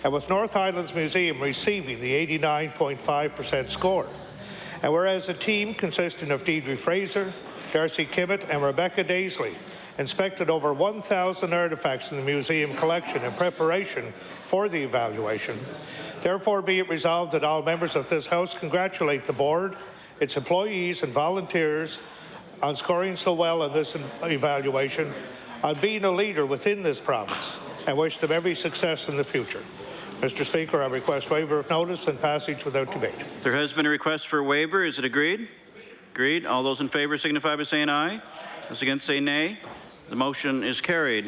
and with North Highlands Museum receiving the 89.5% score. And whereas a team consisting of Deidre Fraser, Darcy Kimmett, and Rebecca Daisley inspected over 1,000 artifacts in the museum collection in preparation for the evaluation. Therefore, be it resolved that all members of this House congratulate the board, its employees and volunteers on scoring so well in this evaluation, on being a leader within this province, and wish them every success in the future. Mr. Speaker, I request waiver of notice and passage without debate. There has been a request for waiver. Is it agreed? Agreed. All those in favour signify by saying aye. Those against say nay. The motion is carried.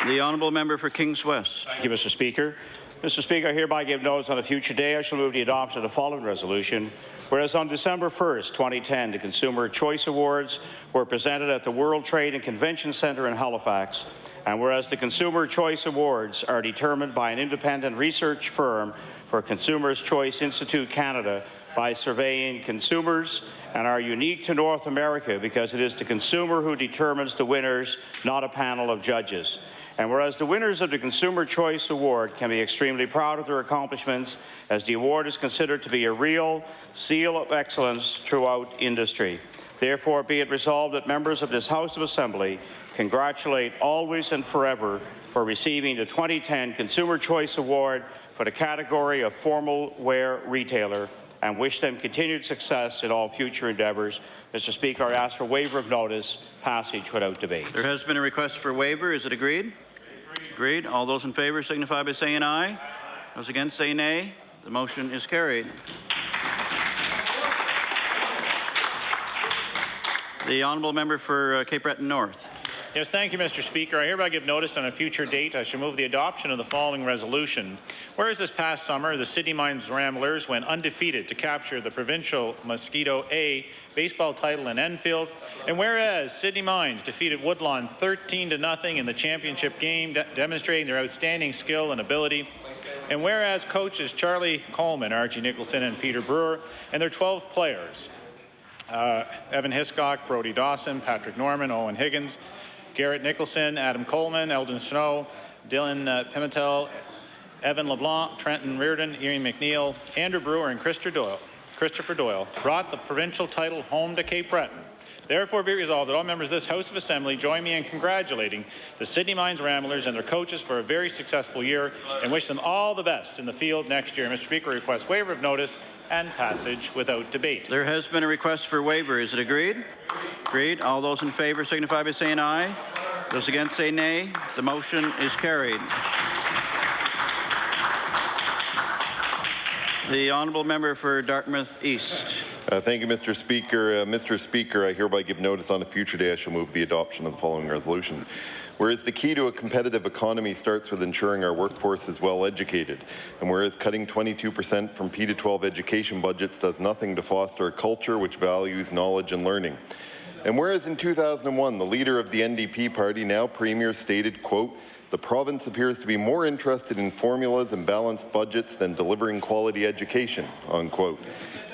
The honourable member for Kings West. Thank you, Mr. Speaker. Mr. Speaker, I hereby give notice on a future day I shall move the adoption of the following resolution. Whereas on December 1st, 2010, the Consumer Choice Awards were presented at the World Trade and Convention Centre in Halifax, and whereas the Consumer Choice Awards are determined by an independent research firm for Consumers Choice Institute Canada by surveying consumers and are unique to North America because it is the consumer who determines the winners, not a panel of judges. And whereas the winners of the Consumer Choice Award can be extremely proud of their accomplishments, as the award is considered to be a real seal of excellence throughout industry. Therefore, be it resolved that members of this House of Assembly congratulate always and forever for receiving the 2010 Consumer Choice Award for the category of formal wear retailer, and wish them continued success in all future endeavours. Mr. Speaker, I ask for waiver of notice, passage without debate. There has been a request for waiver. Is it agreed? Agreed. All those in favour signify by saying aye. Those against say nay. The motion is carried. The honourable member for Cape Breton North. Yes, thank you, Mr. Speaker. I hereby give notice on a future date I shall move the adoption of the following resolution. Whereas this past summer, the Sydney Mines Ramblers went undefeated to capture the provincial Mosquito A baseball title in Enfield, and whereas Sydney Mines defeated Woodlawn 13-0 in the championship game, demonstrating their outstanding skill and ability, and whereas coaches Charlie Coleman, Archie Nicholson, and Peter Brewer, and their 12 players, Evan Hiscock, Brody Dawson, Patrick Norman, Owen Higgins, Garrett Nicholson, Adam Coleman, Eldon Snow, Dylan Pimentel, Evan LeBlanc, Trenton Reardon, Ian McNeil, Andrew Brewer, and Christopher Doyle brought the provincial title home to Cape Breton. Therefore, be resolved that all members of this House of Assembly join me in congratulating the Sydney Mines Ramblers and their coaches for a very successful year and wish them all the best in the field next year. Mr. Speaker, request waiver of notice and passage without debate. There has been a request for waiver. Is it agreed? Agreed. All those in favour signify by saying aye. Those against say nay. The motion is carried. The honourable member for Dartmouth East. Thank you, Mr. Speaker. Mr. Speaker, I hereby give notice on a future day I shall move the adoption of the following resolution. Whereas the key to a competitive economy starts with ensuring our workforce is well educated, and whereas cutting 22% from P-12 education budgets does nothing to foster a culture which values knowledge and learning. And whereas in 2001, the leader of the NDP party, now Premier, stated, quote, "The province appears to be more interested in formulas and balanced budgets than delivering quality education," unquote.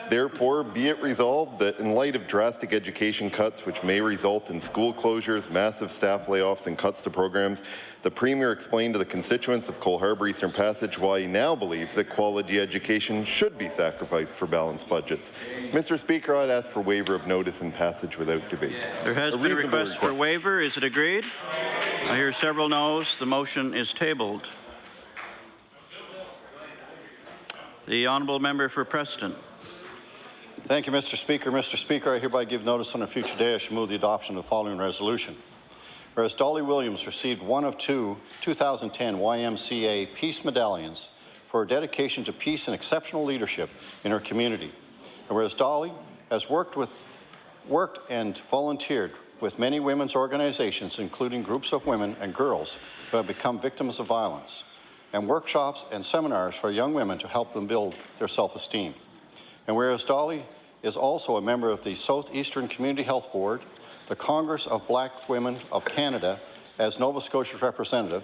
Therefore, be it resolved that in light of drastic education cuts which may result in school closures, massive staff layoffs and cuts to programs, the Premier explained to the constituents of Cole Harbour Eastern Passage why he now believes that quality education should be sacrificed for balanced budgets. Mr. Speaker, I'd ask for waiver of notice and passage without debate. There has been a request for waiver. Is it agreed? I hear several noes. The motion is tabled. The honourable member for Preston. Thank you, Mr. Speaker. Mr. Speaker, I hereby give notice on a future day I shall move the adoption of the following resolution. Whereas Dolly Williams received one of two 2010 YMCA Peace Medallions for her dedication to peace and exceptional leadership in her community. And whereas Dolly has worked and volunteered with many women's organizations, including groups of women and girls who have become victims of violence, and workshops and seminars for young women to help them build their self-esteem. And whereas Dolly is also a member of the Southeastern Community Health Board, the Congress of Black Women of Canada as Nova Scotia's representative,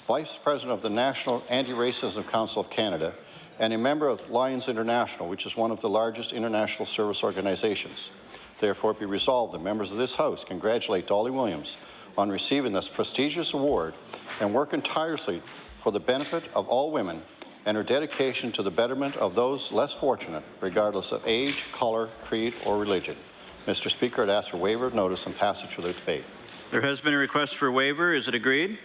Vice President of the National Anti-Racism Council of Canada, and a member of Lions International, which is one of the largest international service organizations. Therefore, be resolved that members of this House congratulate Dolly Williams on receiving this prestigious award and working tirelessly for the benefit of all women and her dedication to the betterment of those less fortunate, regardless of age, colour, creed, or religion. Mr. Speaker, I'd ask for waiver of notice and passage without debate. There has been a request for waiver. Is it agreed?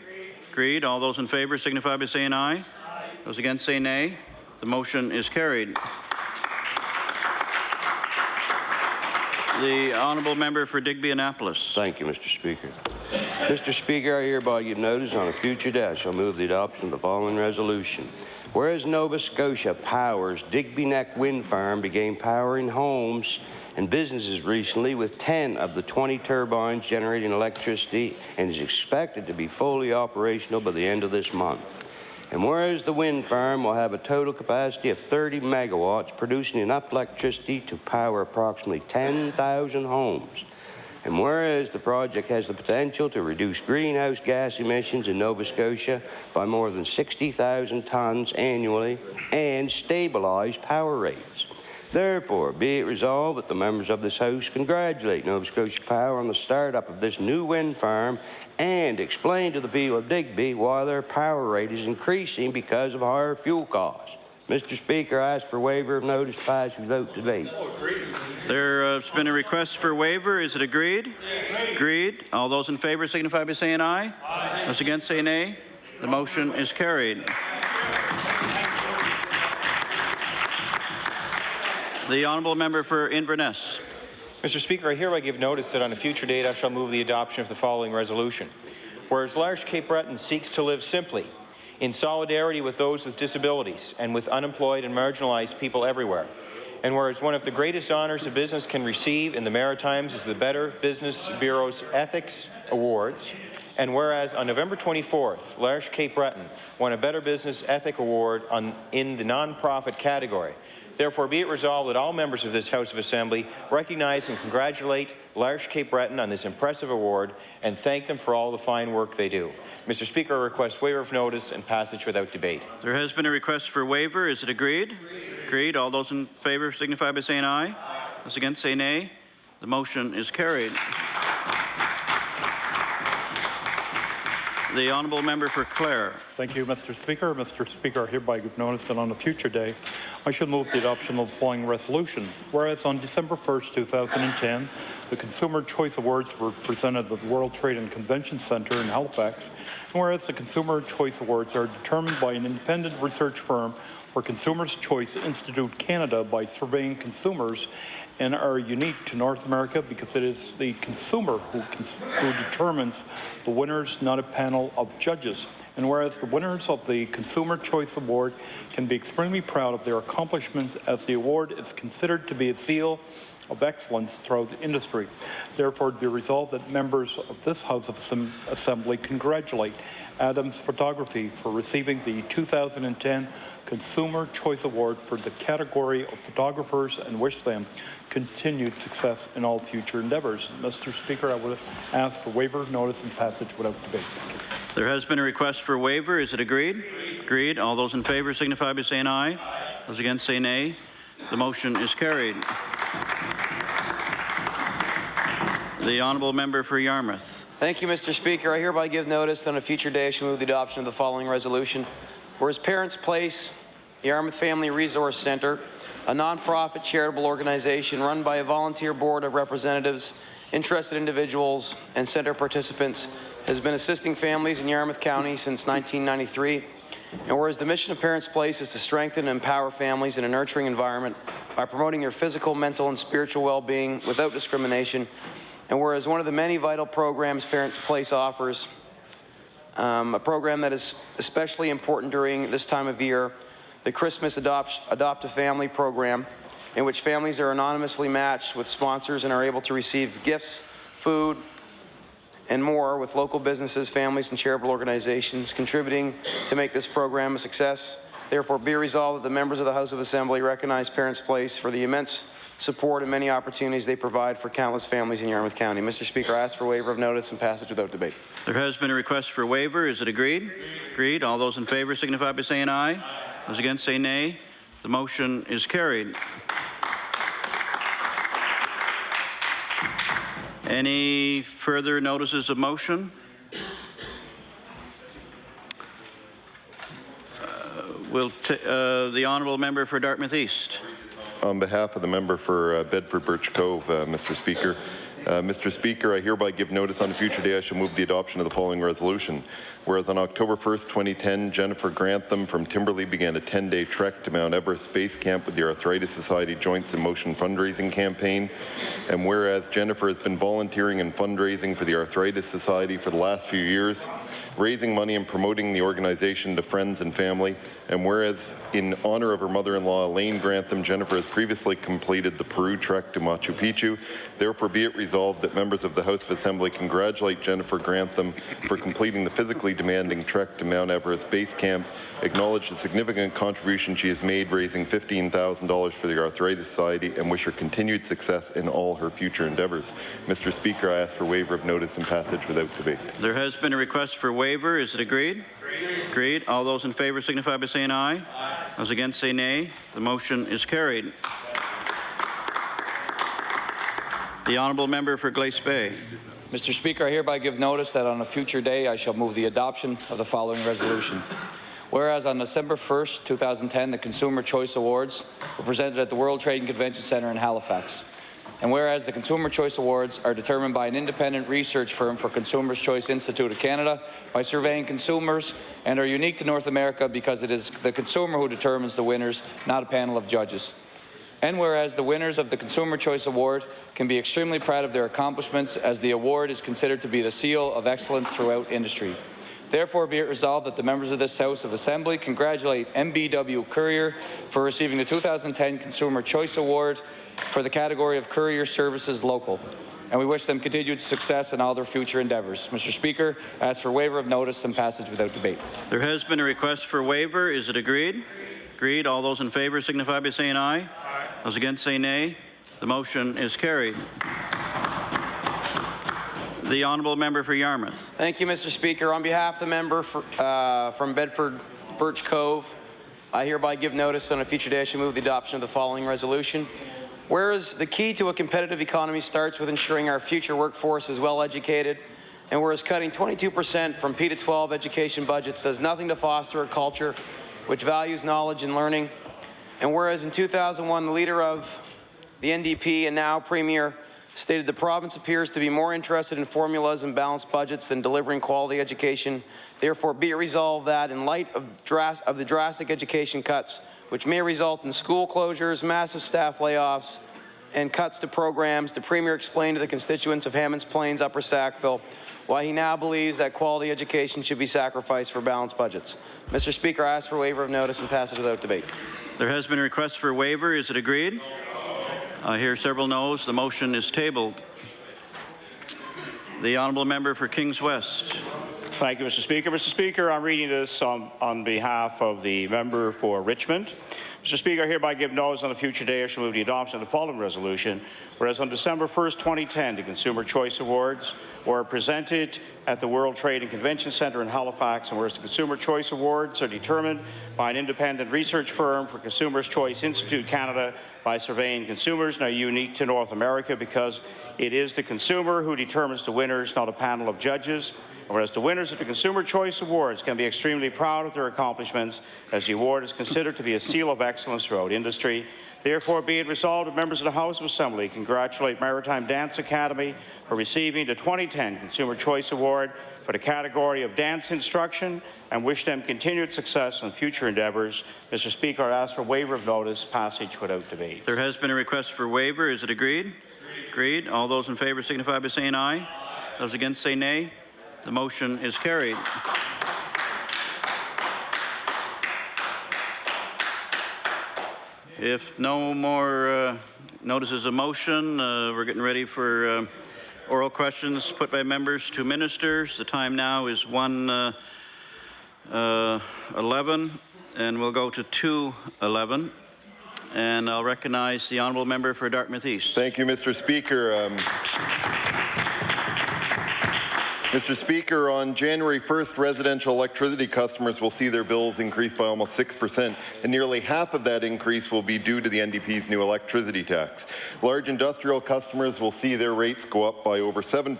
Agreed. All those in favour signify by saying aye. Those against say nay. The motion is carried. The honourable member for Digby Annapolis. Thank you, Mr. Speaker. Mr. Speaker, I hereby give notice on a future day I shall move the adoption of the following resolution. Whereas Nova Scotia Power's Digby Neck Wind Farm began powering homes and businesses recently with 10 of the 20 turbines generating electricity and is expected to be fully operational by the end of this month. And whereas the wind farm will have a total capacity of 30 megawatts, producing enough electricity to power approximately 10,000 homes. And whereas the project has the potential to reduce greenhouse gas emissions in Nova Scotia by more than 60,000 tons annually and stabilize power rates. Therefore, be it resolved that the members of this House congratulate Nova Scotia Power on the start-up of this new wind farm and explain to the people of Digby why their power rate is increasing because of higher fuel costs. Mr. Speaker, I ask for waiver of notice passed without debate. There's been a request for waiver. Is it agreed? Agreed. All those in favour signify by saying aye. Aye. Those against say nay. The motion is carried. The honourable member for Inverness. Mr. Speaker, I hereby give notice that on a future date I shall move the adoption of the following resolution. Whereas Large Cape Breton seeks to live simply, in solidarity with those with disabilities and with unemployed and marginalized people everywhere. And whereas one of the greatest honours a business can receive in the Maritimes is the Better Business Bureau's Ethics Awards. And whereas on November 24th, Large Cape Breton won a Better Business Ethic Award in the non-profit category. Therefore, be it resolved that all members of this House of Assembly recognize and congratulate Large Cape Breton on this impressive award and thank them for all the fine work they do. Mr. Speaker, I request waiver of notice and passage without debate. There has been a request for waiver. Is it agreed? Agreed. All those in favour signify by saying aye. Those against say nay. The motion is carried. The honourable member for Clare. Thank you, Mr. Speaker. Mr. Speaker, I hereby give notice that on a future day I shall move the adoption of the following resolution. Whereas on December 1st, 2010, the Consumer Choice Awards were presented at the World Trade and Convention Centre in Halifax, and whereas the Consumer Choice Awards are determined by an independent research firm or Consumers Choice Institute Canada by surveying consumers and are unique to North America because it is the consumer who determines the winners, not a panel of judges. And whereas the winners of the Consumer Choice Award can be extremely proud of their accomplishments as the award is considered to be a seal of excellence throughout the industry. Therefore, it be resolved that members of this House of Assembly congratulate Adams Photography for receiving the 2010 Consumer Choice Award for the category of photographers and wish them continued success in all future endeavours. Mr. Speaker, I would ask for waiver of notice and passage without debate. There has been a request for waiver. Is it agreed? Agreed. All those in favour signify by saying aye. Those against say nay. The motion is carried. The honourable member for Yarmouth. Thank you, Mr. Speaker. I hereby give notice that on a future day I shall move the adoption of the following resolution. Whereas Parents Place, the Yarmouth Family Resource Centre, a non-profit charitable organization run by a volunteer board of representatives, interested individuals, and centre participants, has been assisting families in Yarmouth County since 1993. And whereas the mission of Parents Place is to strengthen and empower families in a nurturing environment by promoting their physical, mental, and spiritual well-being without discrimination. And whereas one of the many vital programs Parents Place offers, a program that is especially important during this time of year, the Christmas Adopt a Family program, in which families are anonymously matched with sponsors and are able to receive gifts, food, and more with local businesses, families, and charitable organizations contributing to make this program a success. Therefore, be resolved that the members of the House of Assembly recognize Parents Place for the immense support and many opportunities they provide for countless families in Yarmouth County. Mr. Speaker, I ask for waiver of notice and passage without debate. There has been a request for waiver. Is it agreed? Agreed. All those in favour signify by saying aye. Those against say nay. The motion is carried. Any further notices of motion? The honourable member for Dartmouth East. On behalf of the member for Bedford Birch Cove, Mr. Speaker, Mr. Speaker, I hereby give notice on a future day I shall move the adoption of the following resolution. Whereas on October 1st, 2010, Jennifer Grantham from Timberley began a 10-day trek to Mount Everest Base Camp with the Arthritis Society Joints in Motion fundraising campaign. And whereas Jennifer has been volunteering and fundraising for the Arthritis Society for the last few years, raising money and promoting the organization to friends and family. And whereas in honor of her mother-in-law, Elaine Grantham, Jennifer has previously completed the Peru trek to Machu Picchu. Therefore, be it resolved that members of the House of Assembly congratulate Jennifer Grantham for completing the physically demanding trek to Mount Everest Base Camp, acknowledge the significant contribution she has made raising $15,000 for the Arthritis Society, and wish her continued success in all her future endeavours. Mr. Speaker, I ask for waiver of notice and passage without debate. There has been a request for waiver. Is it agreed? Agreed. All those in favour signify by saying aye. Aye. Those against say nay. The motion is carried. The honourable member for Glace Bay. Mr. Speaker, I hereby give notice that on a future day I shall move the adoption of the following resolution. Whereas on December 1st, 2010, the Consumer Choice Awards were presented at the World Trade and Convention Centre in Halifax. And whereas the Consumer Choice Awards are determined by an independent research firm for Consumers Choice Institute of Canada by surveying consumers and are unique to North America because it is the consumer who determines the winners, not a panel of judges. And whereas the winners of the Consumer Choice Award can be extremely proud of their accomplishments as the award is considered to be the seal of excellence throughout industry. Therefore, be it resolved that the members of this House of Assembly congratulate MBW Courier for receiving the 2010 Consumer Choice Award for the category of Courier Services Local. And we wish them continued success in all their future endeavours. Mr. Speaker, I ask for waiver of notice and passage without debate. There has been a request for waiver. Is it agreed? Agreed. All those in favour signify by saying aye. Aye. Those against say nay. The motion is carried. The honourable member for Yarmouth. Thank you, Mr. Speaker. On behalf of the member from Bedford Birch Cove, I hereby give notice on a future day I shall move the adoption of the following resolution. Whereas the key to a competitive economy starts with ensuring our future workforce is well educated, and whereas cutting 22% from P to 12 education budgets does nothing to foster a culture which values knowledge and learning, and whereas in 2001 the leader of the NDP and now Premier stated the province appears to be more interested in formulas and balanced budgets than delivering quality education. Therefore, be it resolved that in light of the drastic education cuts, which may result in school closures, massive staff layoffs, and cuts to programs, the Premier explained to the constituents of Hammonds Plains, Upper Sackville, why he now believes that quality education should be sacrificed for balanced budgets. Mr. Speaker, I ask for waiver of notice and passage without debate. There has been a request for waiver. Is it agreed? I hear several noes. The motion is tabled. The honourable member for Kings West. Thank you, Mr. Speaker. Mr. Speaker, I'm reading this on behalf of the member for Richmond. Mr. Speaker, I hereby give notice on a future day I shall move the adoption of the following resolution. Whereas on December 1st, 2010, the Consumer Choice Awards were presented at the World Trade and Convention Centre in Halifax, and whereas the Consumer Choice Awards are determined by an independent research firm for Consumers Choice Institute Canada by surveying consumers, now unique to North America because it is the consumer who determines the winners, not a panel of judges. Whereas the winners of the Consumer Choice Awards can be extremely proud of their accomplishments as the award is considered to be a seal of excellence throughout industry. Therefore, be it resolved that members of the House of Assembly congratulate Maritime Dance Academy for receiving the 2010 Consumer Choice Award for the category of dance instruction and wish them continued success in future endeavours. Mr. Speaker, I ask for waiver of notice, passage without debate. There has been a request for waiver. Is it agreed? Agreed. All those in favour signify by saying aye. Aye. Those against say nay. The motion is carried. If no more notices of motion, we're getting ready for oral questions put by members to ministers. The time now is 1:11, and we'll go to 2:11. And I'll recognize the honourable member for Dartmouth East. Thank you, Mr. Speaker. Mr. Speaker, on January 1st, residential electricity customers will see their bills increase by almost 6%, and nearly half of that increase will be due to the NDP's new electricity tax. Large industrial customers will see their rates go up by over 7%.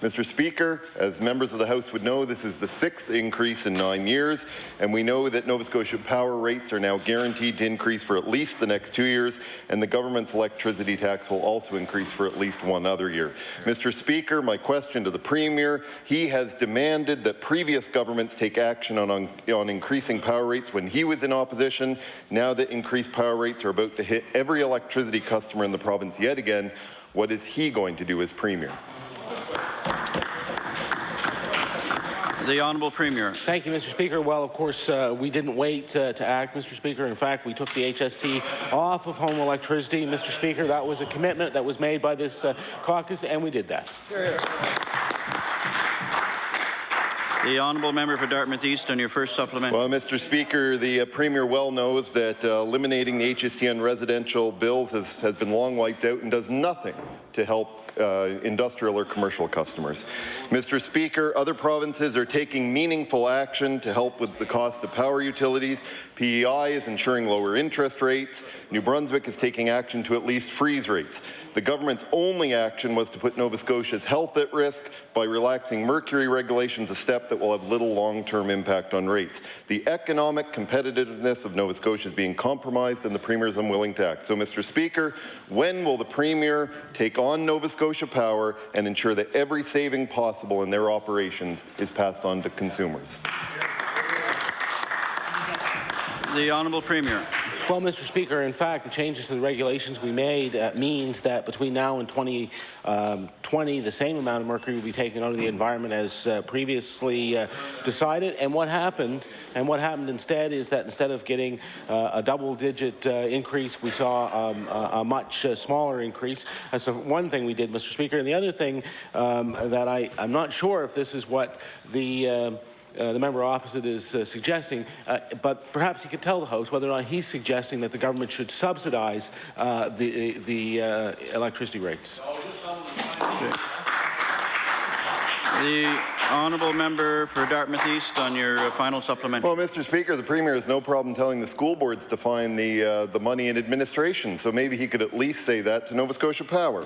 Mr. Speaker, as members of the House would know, this is the 6th increase in 9 years, and we know that Nova Scotia Power rates are now guaranteed to increase for at least the next 2 years, and the government's electricity tax will also increase for at least 1 other year. Mr. Speaker, my question to the Premier: he has demanded that previous governments take action on increasing power rates when he was in opposition. Now that increased power rates are about to hit every electricity customer in the province yet again, what is he going to do as Premier? The Honourable Premier. Thank you, Mr. Speaker. Well, of course, we didn't wait to act, Mr. Speaker. In fact, we took the HST off of home electricity, Mr. Speaker. That was a commitment that was made by this caucus, and we did that. The Honourable Member for Dartmouth East on your first supplement. Well, Mr. Speaker, the Premier well knows that eliminating the HST on residential bills has been long wiped out and does nothing to help industrial or commercial customers. Mr. Speaker, other provinces are taking meaningful action to help with the cost of power utilities. PEI is ensuring lower interest rates. New Brunswick is taking action to at least freeze rates. The government's only action was to put Nova Scotia's health at risk by relaxing mercury regulations, a step that will have little long-term impact on rates. The economic competitiveness of Nova Scotia is being compromised, and the Premier is unwilling to act. So, Mr. Speaker, when will the Premier take on Nova Scotia Power and ensure that every saving possible in their operations is passed on to consumers? The Honourable Premier. Well, Mr. Speaker, in fact, the changes to the regulations we made means that between now and 2020, the same amount of mercury will be taken out of the environment as previously decided. And what happened instead is that instead of getting a double-digit increase, we saw a much smaller increase. That's the one thing we did, Mr. Speaker. And the other thing that I'm not sure if this is what the member opposite is suggesting, but perhaps he could tell the House whether or not he's suggesting that the government should subsidize the electricity rates. The Honourable Member for Dartmouth East on your final supplement. Well, Mr. Speaker, the Premier has no problem telling the school boards to find the money in administration, so maybe he could at least say that to Nova Scotia Power.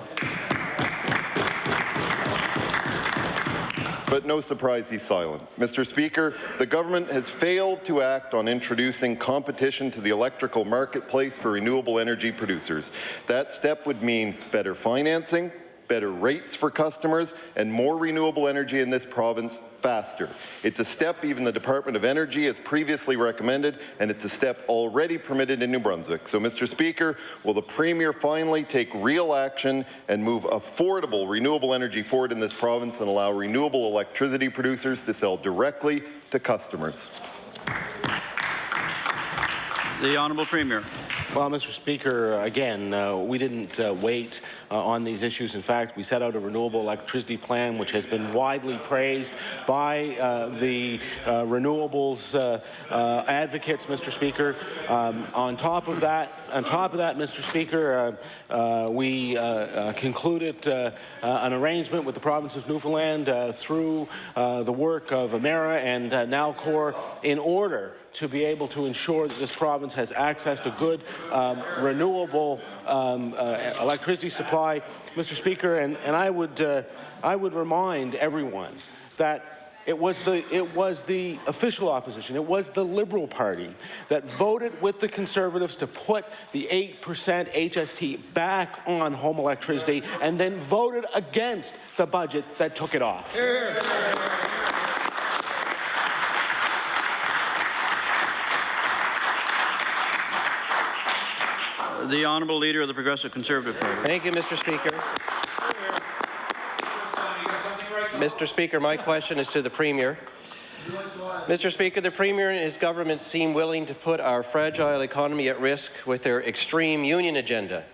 But no surprise, he's silent. Mr. Speaker, the government has failed to act on introducing competition to the electrical marketplace for renewable energy producers. That step would mean better financing, better rates for customers, and more renewable energy in this province faster. It's a step even the Department of Energy has previously recommended, and it's a step already permitted in New Brunswick. So, Mr. Speaker, will the Premier finally take real action and move affordable renewable energy forward in this province and allow renewable electricity producers to sell directly to customers? The Honourable Premier. Well, Mr. Speaker, again, we didn't wait on these issues. In fact, we set out a renewable electricity plan which has been widely praised by the renewables advocates, Mr. Speaker. On top of that, Mr. Speaker, we concluded an arrangement with the province of Newfoundland through the work of Emera and Nalcor in order to be able to ensure that this province has access to good renewable electricity supply, Mr. Speaker. And I would remind everyone that it was the official opposition, it was the Liberal Party that voted with the Conservatives to put the 8% HST back on home electricity and then voted against the budget that took it off. The Honourable Leader of the Progressive Conservative Party. Thank you, Mr. Speaker. Mr. Speaker, my question is to the Premier. Mr. Speaker, the Premier and his government seem willing to put our fragile economy at risk with their extreme union agenda.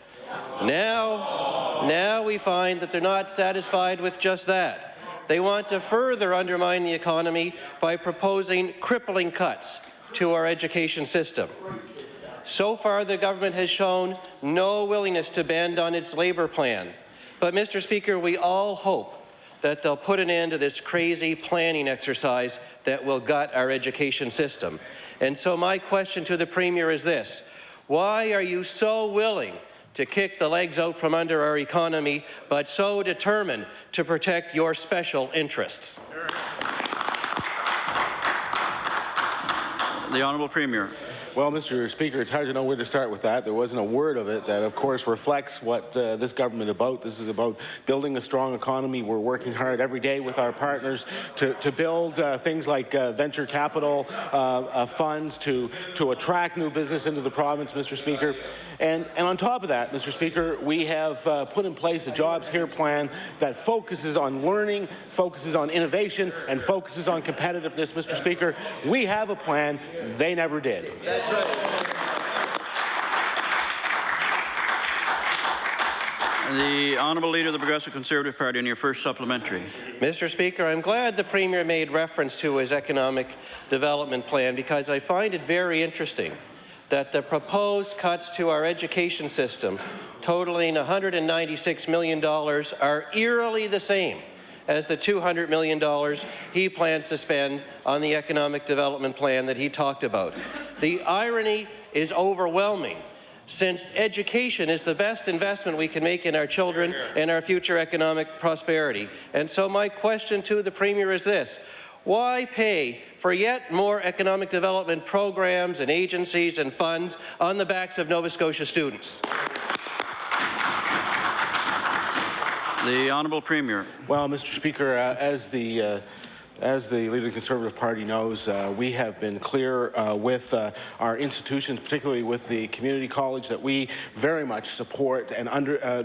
Now we find that they're not satisfied with just that. They want to further undermine the economy by proposing crippling cuts to our education system. So far, the government has shown no willingness to bend on its labour plan. But, Mr. Speaker, we all hope that they'll put an end to this crazy planning exercise that will gut our education system. And so my question to the Premier is this: why are you so willing to kick the legs out from under our economy, but so determined to protect your special interests? The Honourable Premier. Well, Mr. Speaker, it's hard to know where to start with that. There wasn't a word of it that, of course, reflects what this government is about. This is about building a strong economy. We're working hard every day with our partners to build things like venture capital funds to attract new business into the province, Mr. Speaker. And on top of that, Mr. Speaker, we have put in place a Jobs Here plan that focuses on learning, focuses on innovation, and focuses on competitiveness, Mr. Speaker. We have a plan. They never did. That's right. The Honourable Leader of the Progressive Conservative Party on your first supplementary. Mr. Speaker, I'm glad the Premier made reference to his economic development plan, because I find it very interesting that the proposed cuts to our education system, totaling $196 million, are eerily the same as the $200 million he plans to spend on the economic development plan that he talked about. The irony is overwhelming, since education is the best investment we can make in our children and our future economic prosperity. And so my question to the Premier is this: why pay for yet more economic development programs and agencies and funds on the backs of Nova Scotia students? The Honourable Premier. Well, Mr. Speaker, as the Leader of the Conservative Party knows, we have been clear with our institutions, particularly with the community college, that we very much support and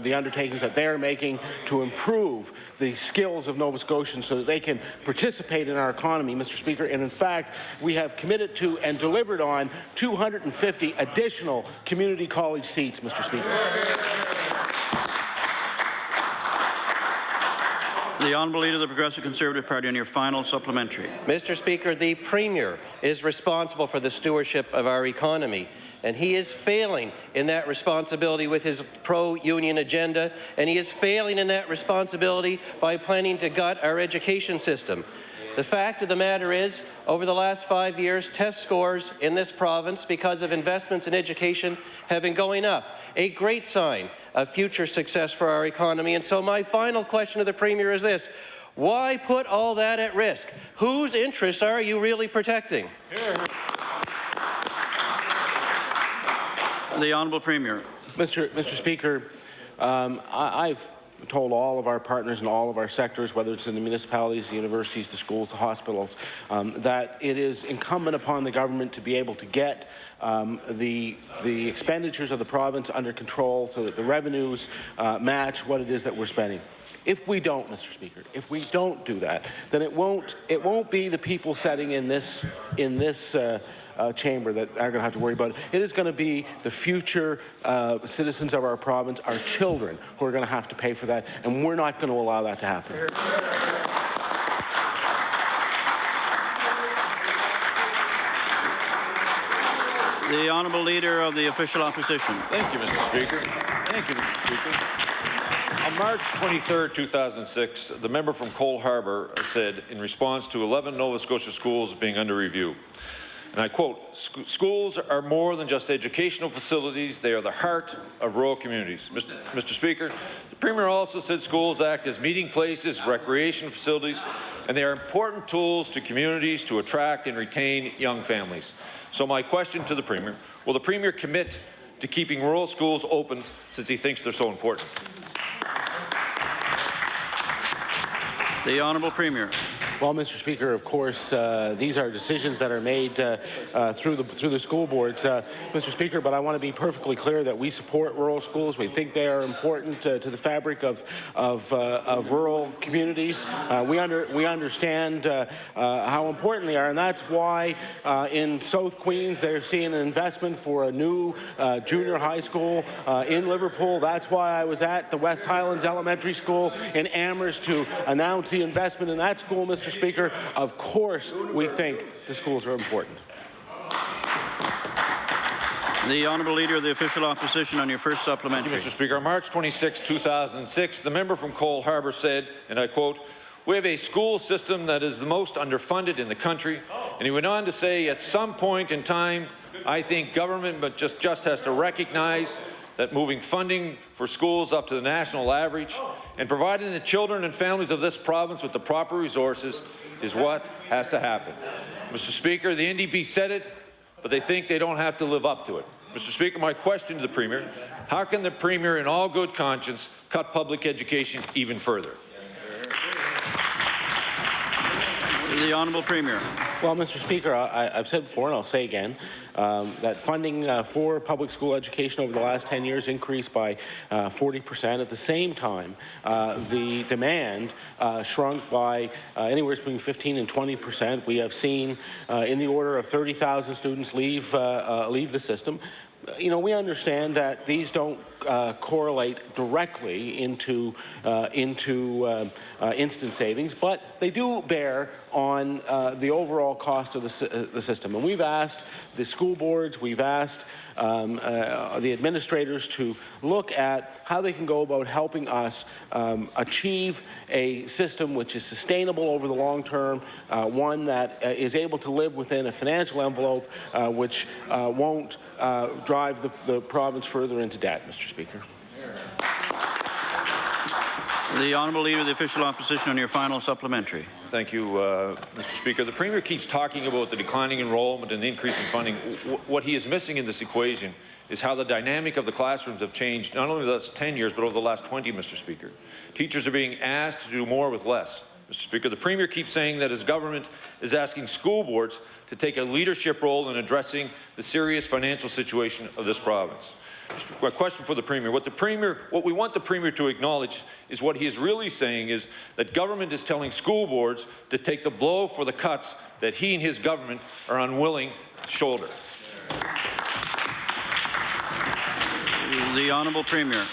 the undertakings that they are making to improve the skills of Nova Scotians so that they can participate in our economy, Mr. Speaker. And in fact, we have committed to and delivered on 250 additional community college seats, Mr. Speaker. The Honourable Leader of the Progressive Conservative Party on your final supplementary. Mr. Speaker, the Premier is responsible for the stewardship of our economy, and he is failing in that responsibility with his pro-union agenda, and he is failing in that responsibility by planning to gut our education system. The fact of the matter is, over the last 5 years, test scores in this province, because of investments in education, have been going up. A great sign of future success for our economy. And so my final question to the Premier is this: why put all that at risk? Whose interests are you really protecting? The Honourable Premier. Mr. Speaker, I've told all of our partners in all of our sectors, whether it's in the municipalities, the universities, the schools, the hospitals, that it is incumbent upon the government to be able to get the expenditures of the province under control so that the revenues match what it is that we're spending. If we don't, Mr. Speaker, if we don't do that, then it won't be the people sitting in this chamber that are going to have to worry about it. It is going to be the future citizens of our province, our children, who are going to have to pay for that, and we're not going to allow that to happen. The Honourable Leader of the Official Opposition. Thank you, Mr. Speaker. Thank you, Mr. Speaker. On March 23, 2006, the member from Cole Harbour said, in response to 11 Nova Scotia schools being under review, and I quote, "Schools are more than just educational facilities. They are the heart of rural communities." Mr. Speaker, the Premier also said schools act as meeting places, recreation facilities, and they are important tools to communities to attract and retain young families. So my question to the Premier: will the Premier commit to keeping rural schools open, since he thinks they're so important? The Honourable Premier. Well, Mr. Speaker, of course, these are decisions that are made through the school boards, Mr. Speaker. But I want to be perfectly clear that we support rural schools. We think they are important to the fabric of rural communities. We understand how important they are, and that's why in South Queens they're seeing an investment for a new junior high school in Liverpool. That's why I was at the West Highlands Elementary School in Amherst to announce the investment in that school, Mr. Speaker. Of course, we think the schools are important. The Honourable Leader of the Official Opposition on your first supplementary. Thank you, Mr. Speaker. On March 26, 2006, the member from Cole Harbour said, and I quote, "We have a school system that is the most underfunded in the country." And he went on to say, at some point in time, I think government just has to recognize that moving funding for schools up to the national average and providing the children and families of this province with the proper resources is what has to happen. Mr. Speaker, the NDP said it, but they think they don't have to live up to it. Mr. Speaker, my question to the Premier, how can the Premier in all good conscience cut public education even further? The Honourable Premier. Well, Mr. Speaker, I've said before and I'll say again that funding for public school education over the last 10 years increased by 40%. At the same time, the demand shrunk by anywhere between 15 and 20%. We have seen in the order of 30,000 students leave the system. You know, we understand that these don't correlate directly into instant savings, but they do bear on the overall cost of the system. And we've asked the school boards, we've asked the administrators to look at how they can go about helping us achieve a system which is sustainable over the long term, one that is able to live within a financial envelope which won't drive the province further into debt, Mr. Speaker. The Honourable Leader of the Official Opposition on your final supplementary. Thank you, Mr. Speaker. The Premier keeps talking about the declining enrollment and the increase in funding. What he is missing in this equation is how the dynamic of the classrooms have changed, not only the last 10 years, but over the last 20, Mr. Speaker. Teachers are being asked to do more with less. Mr. Speaker, the Premier keeps saying that his government is asking school boards to take a leadership role in addressing the serious financial situation of this province. My question for the Premier, what we want the Premier to acknowledge is what he is really saying is that government is telling school boards to take the blow for the cuts that he and his government are unwilling to shoulder. The Honourable Premier.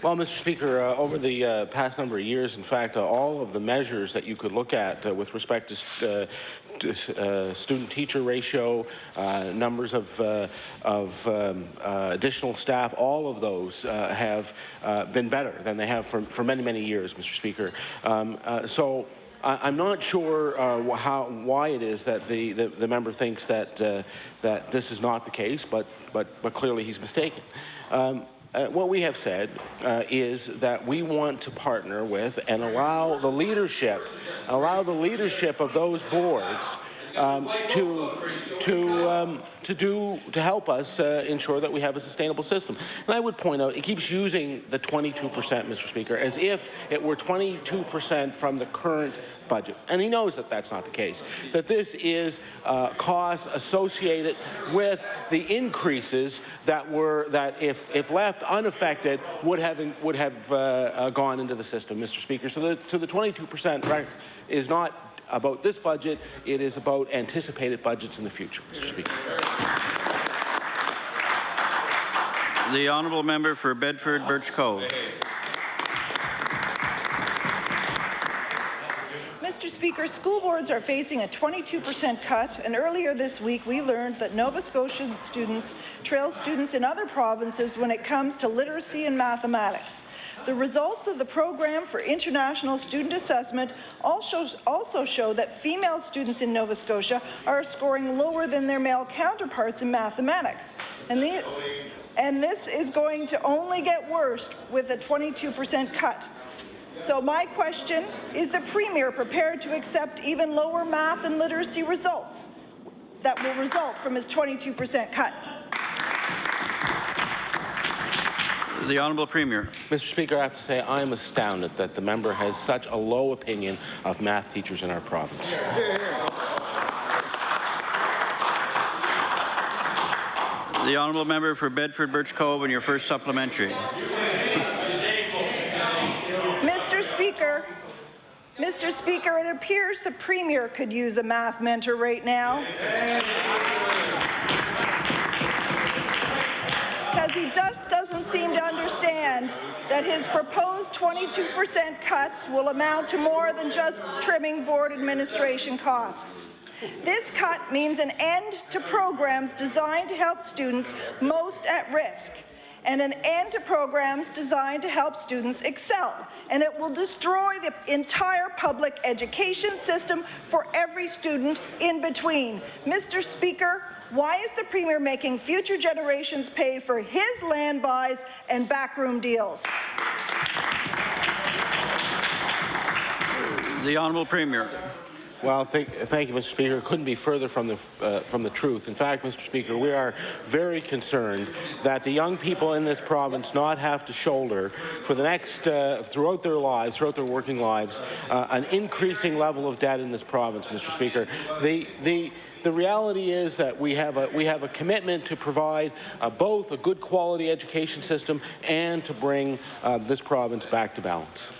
Well, Mr. Speaker, over the past number of years, in fact, all of the measures that you could look at with respect to student-teacher ratio, numbers of additional staff, all of those have been better than they have for many, many years, Mr. Speaker. So I'm not sure why it is that the member thinks that that this is not the case, but clearly he's mistaken. What we have said is that we want to partner with and allow the leadership of those boards to help us ensure that we have a sustainable system. And I would point out, it keeps using the 22%, Mr. Speaker, as if it were 22% from the current budget. And he knows that that's not the case, that this is costs associated with the increases that if left unaffected would have gone into the system, Mr. Speaker. So the 22% is not about this budget, it is about anticipated budgets in the future, Mr. Speaker. The Honourable Member for Bedford Birch Cove. Mr. Speaker, school boards are facing a 22% cut, and earlier this week we learned that Nova Scotian students trail students in other provinces when it comes to literacy and mathematics. The results of the Program for International Student Assessment also show that female students in Nova Scotia are scoring lower than their male counterparts in mathematics. And this is going to only get worse with a 22% cut. So my question, is the Premier prepared to accept even lower math and literacy results that will result from his 22% cut? The Honourable Premier. Mr. Speaker, I have to say I am astounded that the member has such a low opinion of math teachers in our province. The Honourable Member for Bedford Birch Cove and your first supplementary. Mr. Speaker, it appears the Premier could use a math mentor right now. Because he just doesn't seem to understand that his proposed 22% cuts will amount to more than just trimming board administration costs. This cut means an end to programs designed to help students most at risk, and an end to programs designed to help students excel. And it will destroy the entire public education system for every student in between. Mr. Speaker, why is the Premier making future generations pay for his land buys and backroom deals? The Honourable Premier. Well, thank you, Mr. Speaker. It couldn't be further from the truth. In fact, Mr. Speaker, we are very concerned that the young people in this province not have to shoulder for the next, throughout their lives, throughout their working lives, an increasing level of debt in this province, Mr. Speaker. The reality is that we have a commitment to provide both a good quality education system and to bring this province back to balance.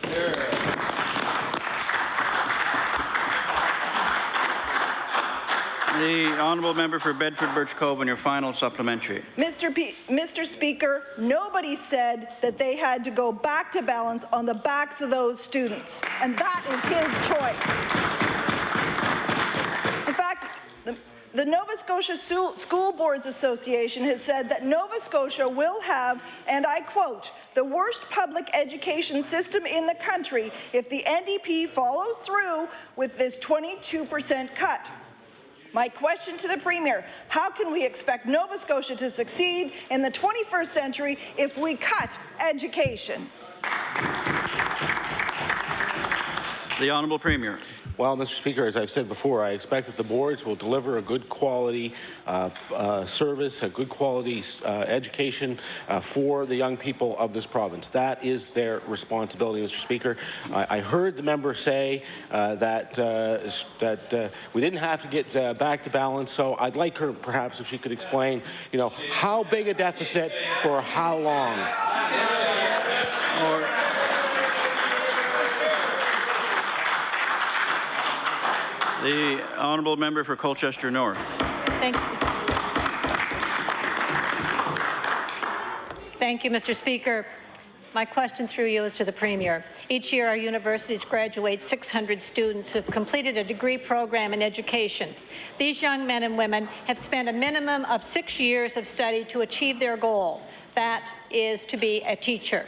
The honourable member for Bedford Birch Cove on your final supplementary. Mr. Speaker, nobody said that they had to go back to balance on the backs of those students, and that is his choice. In fact, the Nova Scotia School Boards Association has said that Nova Scotia will have, and I quote, the worst public education system in the country if the NDP follows through with this 22% cut. My question to the Premier, how can we expect Nova Scotia to succeed in the 21st century if we cut education? The Honourable Premier. Well, Mr. Speaker, as I've said before, I expect that the boards will deliver a good quality service, a good quality education for the young people of this province. That is their responsibility, Mr. Speaker. I heard the member say that we didn't have to get back to balance, so I'd like her perhaps if she could explain, how big a deficit for how long? The honourable member for Colchester North. Thank you, Mr. Speaker. My question through you is to the Premier. Each year, our universities graduate 600 students who have completed a degree program in education. These young men and women have spent a minimum of 6 years of study to achieve their goal. That is to be a teacher.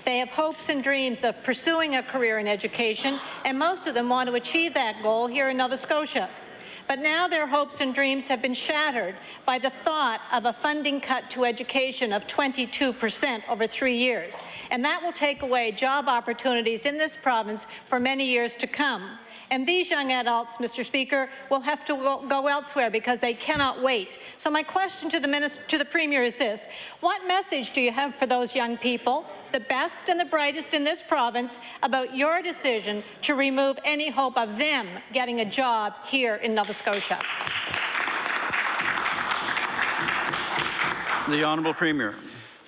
They have hopes and dreams of pursuing a career in education, and most of them want to achieve that goal here in Nova Scotia. But now their hopes and dreams have been shattered by the thought of a funding cut to education of 22% over 3 years, and that will take away job opportunities in this province for many years to come. And these young adults, Mr. Speaker, will have to go elsewhere because they cannot wait. So my question to the Premier is this: what message do you have for those young people, the best and the brightest in this province, about your decision to remove any hope of them getting a job here in Nova Scotia? The Honourable Premier.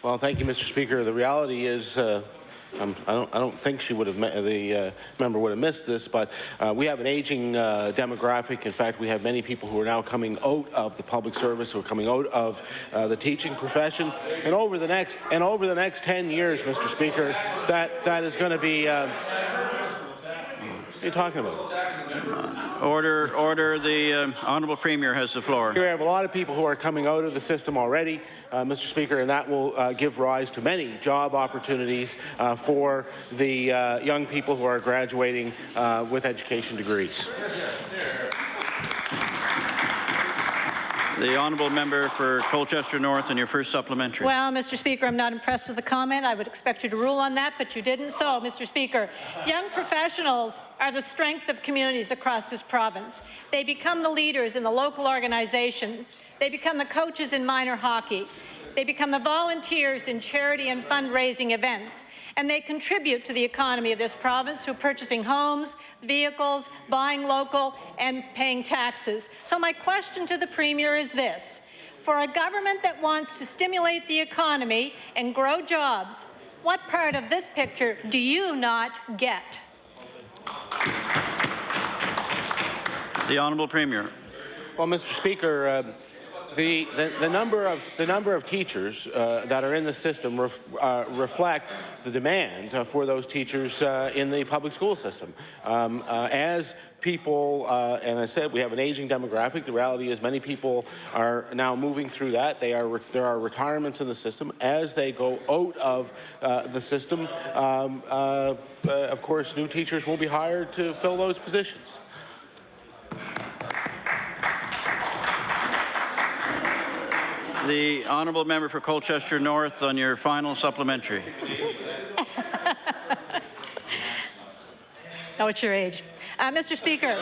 Well, thank you, Mr. Speaker. The reality is, I don't think the member would have missed this, but we have an aging demographic. In fact, we have many people who are now coming out of the public service, who are coming out of the teaching profession, and over the next 10 years, Mr. Speaker, that is going to be. What are you talking about? Order. The Honourable Premier has the floor. We have a lot of people who are coming out of the system already, Mr. Speaker, and that will give rise to many job opportunities for the young people who are graduating with education degrees. The honourable member for Colchester North and your first supplementary. Well, Mr. Speaker, I'm not impressed with the comment. I would expect you to rule on that, but you didn't. So, Mr. Speaker, young professionals are the strength of communities across this province. They become the leaders in the local organizations. They become the coaches in minor hockey. They become the volunteers in charity and fundraising events. And they contribute to the economy of this province through purchasing homes, vehicles, buying local, and paying taxes. So my question to the Premier is this: for a government that wants to stimulate the economy and grow jobs, what part of this picture do you not get? The Honourable Premier. Well, Mr. Speaker, The number of teachers that are in the system reflect the demand for those teachers in the public school system. As people, and I said we have an aging demographic. The reality is many people are now moving through that. There are retirements in the system. As they go out of the system, of course, new teachers will be hired to fill those positions. The honourable member for Colchester North on your final supplementary. Oh, it's your age. Mr. Speaker,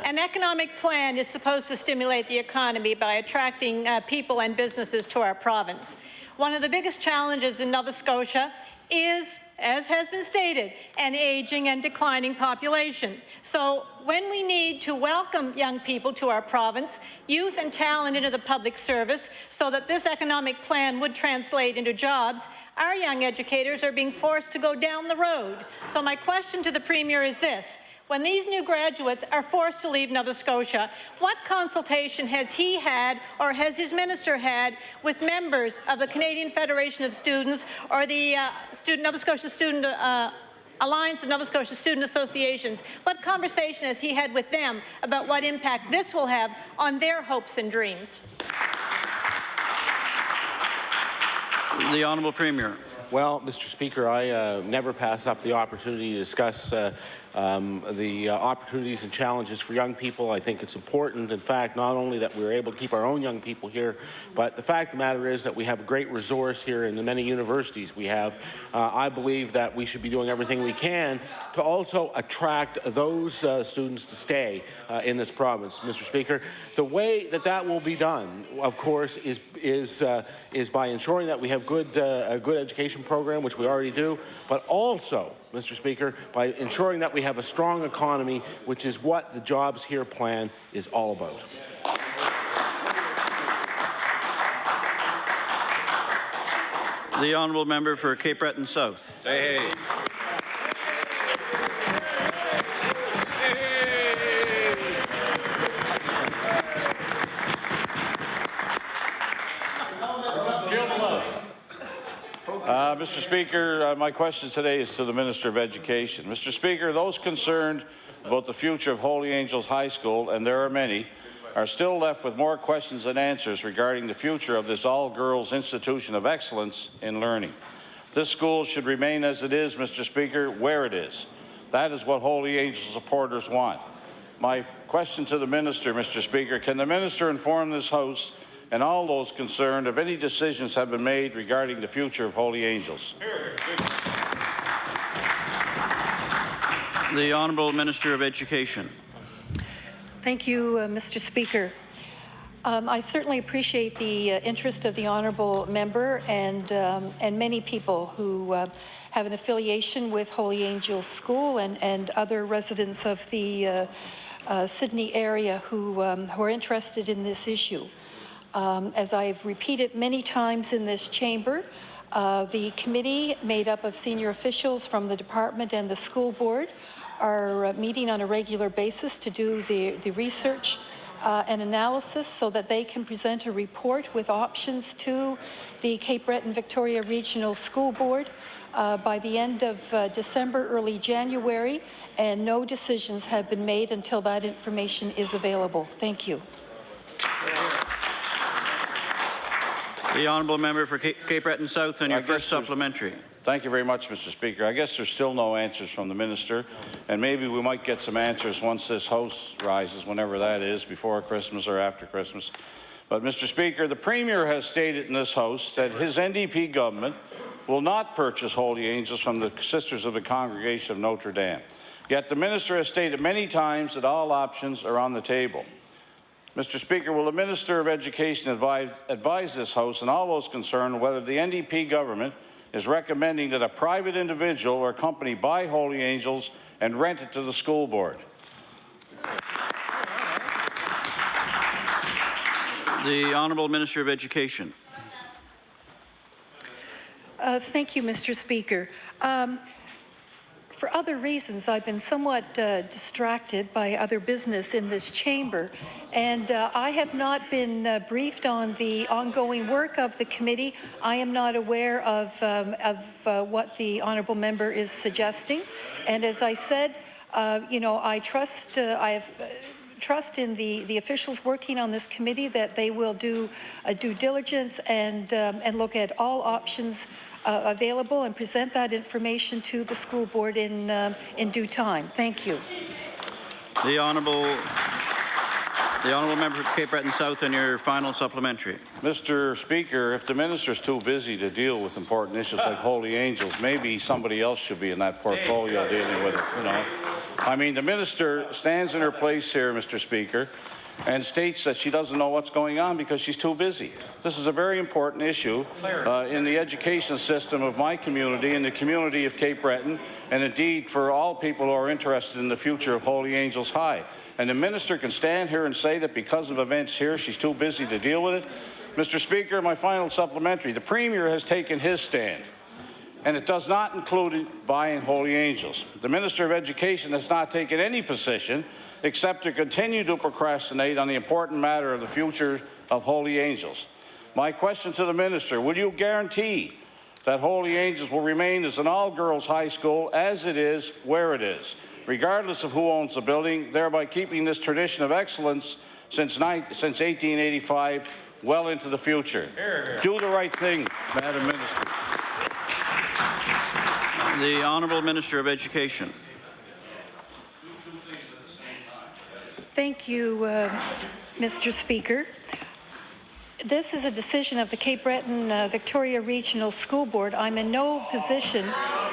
an economic plan is supposed to stimulate the economy by attracting people and businesses to our province. One of the biggest challenges in Nova Scotia is, as has been stated, an aging and declining population. So when we need to welcome young people to our province, youth and talent into the public service, so that this economic plan would translate into jobs, our young educators are being forced to go down the road. So my question to the Premier is this: when these new graduates are forced to leave Nova Scotia, what consultation has he had or has his minister had with members of the Canadian Federation of Students or the Nova Scotia Student Alliance of Nova Scotia Student Associations? What conversation has he had with them about what impact this will have on their hopes and dreams? The Honourable Premier. Well, Mr. Speaker, I never pass up the opportunity to discuss the opportunities and challenges for young people. I think it's important, in fact, not only that we're able to keep our own young people here, but the fact of the matter is that we have a great resource here in the many universities we have. I believe that we should be doing everything we can to also attract those students to stay in this province. Mr. Speaker, the way that will be done, of course, is by ensuring that we have a good education program, which we already do, but also, Mr. Speaker, by ensuring that we have a strong economy, which is what the Jobs Here plan is all about. The honourable member for Cape Breton South. Hey. Mr. Speaker, my question today is to the Minister of Education. Mr. Speaker, those concerned about the future of Holy Angels High School, and there are many, are still left with more questions than answers regarding the future of this all-girls institution of excellence in learning. This school should remain as it is, Mr. Speaker, where it is. That is what Holy Angels supporters want. My question to the Minister, Mr. Speaker, can the Minister inform this House and all those concerned if any decisions have been made regarding the future of Holy Angels? The Honourable Minister of Education. Thank you, Mr. Speaker. I certainly appreciate the interest of the honourable member and many people who have an affiliation with Holy Angels School and other residents of the Sydney area who are interested in this issue. As I've repeated many times in this chamber, the committee made up of senior officials from the department and the school board are meeting on a regular basis to do the research and analysis so that they can present a report with options to the Cape Breton Victoria Regional School Board by the end of December, early January, and no decisions have been made until that information is available. Thank you. The honourable member for Cape Breton South on your first supplementary. Thank you very much, Mr. Speaker. I guess there's still no answers from the Minister, and maybe we might get some answers once this House rises, whenever that is, before Christmas or after Christmas. But, Mr. Speaker, the Premier has stated in this House that his NDP government will not purchase Holy Angels from the Sisters of the Congregation of Notre Dame. Yet the Minister has stated many times that all options are on the table. Mr. Speaker, will the Minister of Education advise this House and all those concerned whether the NDP government is recommending that a private individual or company buy Holy Angels and rent it to the school board? The Honourable Minister of Education. Thank you, Mr. Speaker. for other reasons, I've been somewhat distracted by other business in this chamber, and I have not been briefed on the ongoing work of the committee. I am not aware of what the honourable member is suggesting, and as I said, you know, I trust trust in the officials working on this committee that they will do due diligence and look at all options available and present that information to the school board in due time. Thank you. The honourable member for Cape Breton South and your final supplementary. Mr. Speaker, if the minister's too busy to deal with important issues like Holy Angels, maybe somebody else should be in that portfolio dealing with it, you know. I mean, the minister stands in her place here, Mr. Speaker, and states that she doesn't know what's going on because she's too busy. This is a very important issue in the education system of my community and the community of Cape Breton, and indeed for all people who are interested in the future of Holy Angels High. And the minister can stand here and say that because of events here, she's too busy to deal with it. Mr. Speaker, my final supplementary. The Premier has taken his stand, and it does not include buying Holy Angels. The Minister of Education has not taken any position except to continue to procrastinate on the important matter of the future of Holy Angels. My question to the Minister, will you guarantee that Holy Angels will remain as an all-girls high school as it is, where it is, regardless of who owns the building, thereby keeping this tradition of excellence since 1885 well into the future? Do the right thing, Madam Minister. The Honourable Minister of Education. Thank you, Mr. Speaker. This is a decision of the Cape Breton Victoria Regional School Board. I'm in no position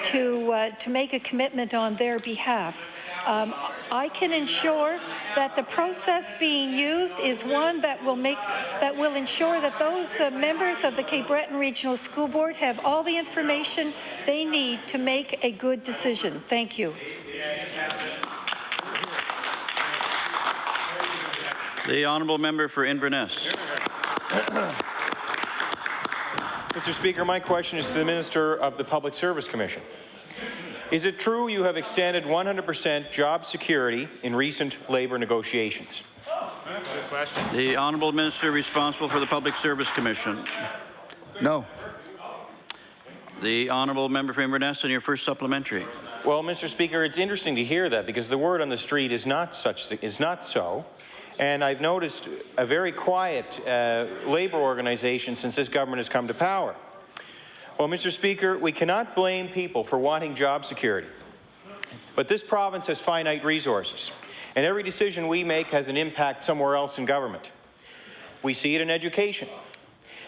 to make a commitment on their behalf. I can ensure that the process being used is one that will ensure that those members of the Cape Breton Regional School Board have all the information they need to make a good decision. Thank you. The Honourable Member for Inverness. Mr. Speaker, my question is to the Minister of the Public Service Commission. Is it true you have extended 100% job security in recent labour negotiations? Good question. The Honourable Minister responsible for the Public Service Commission. No. The Honourable Member for Inverness and your first supplementary. Well, Mr. Speaker, it's interesting to hear that because the word on the street is not so. And I've noticed a very quiet labour organization since this government has come to power. Well, Mr. Speaker, we cannot blame people for wanting job security. But this province has finite resources, and every decision we make has an impact somewhere else in government. We see it in education.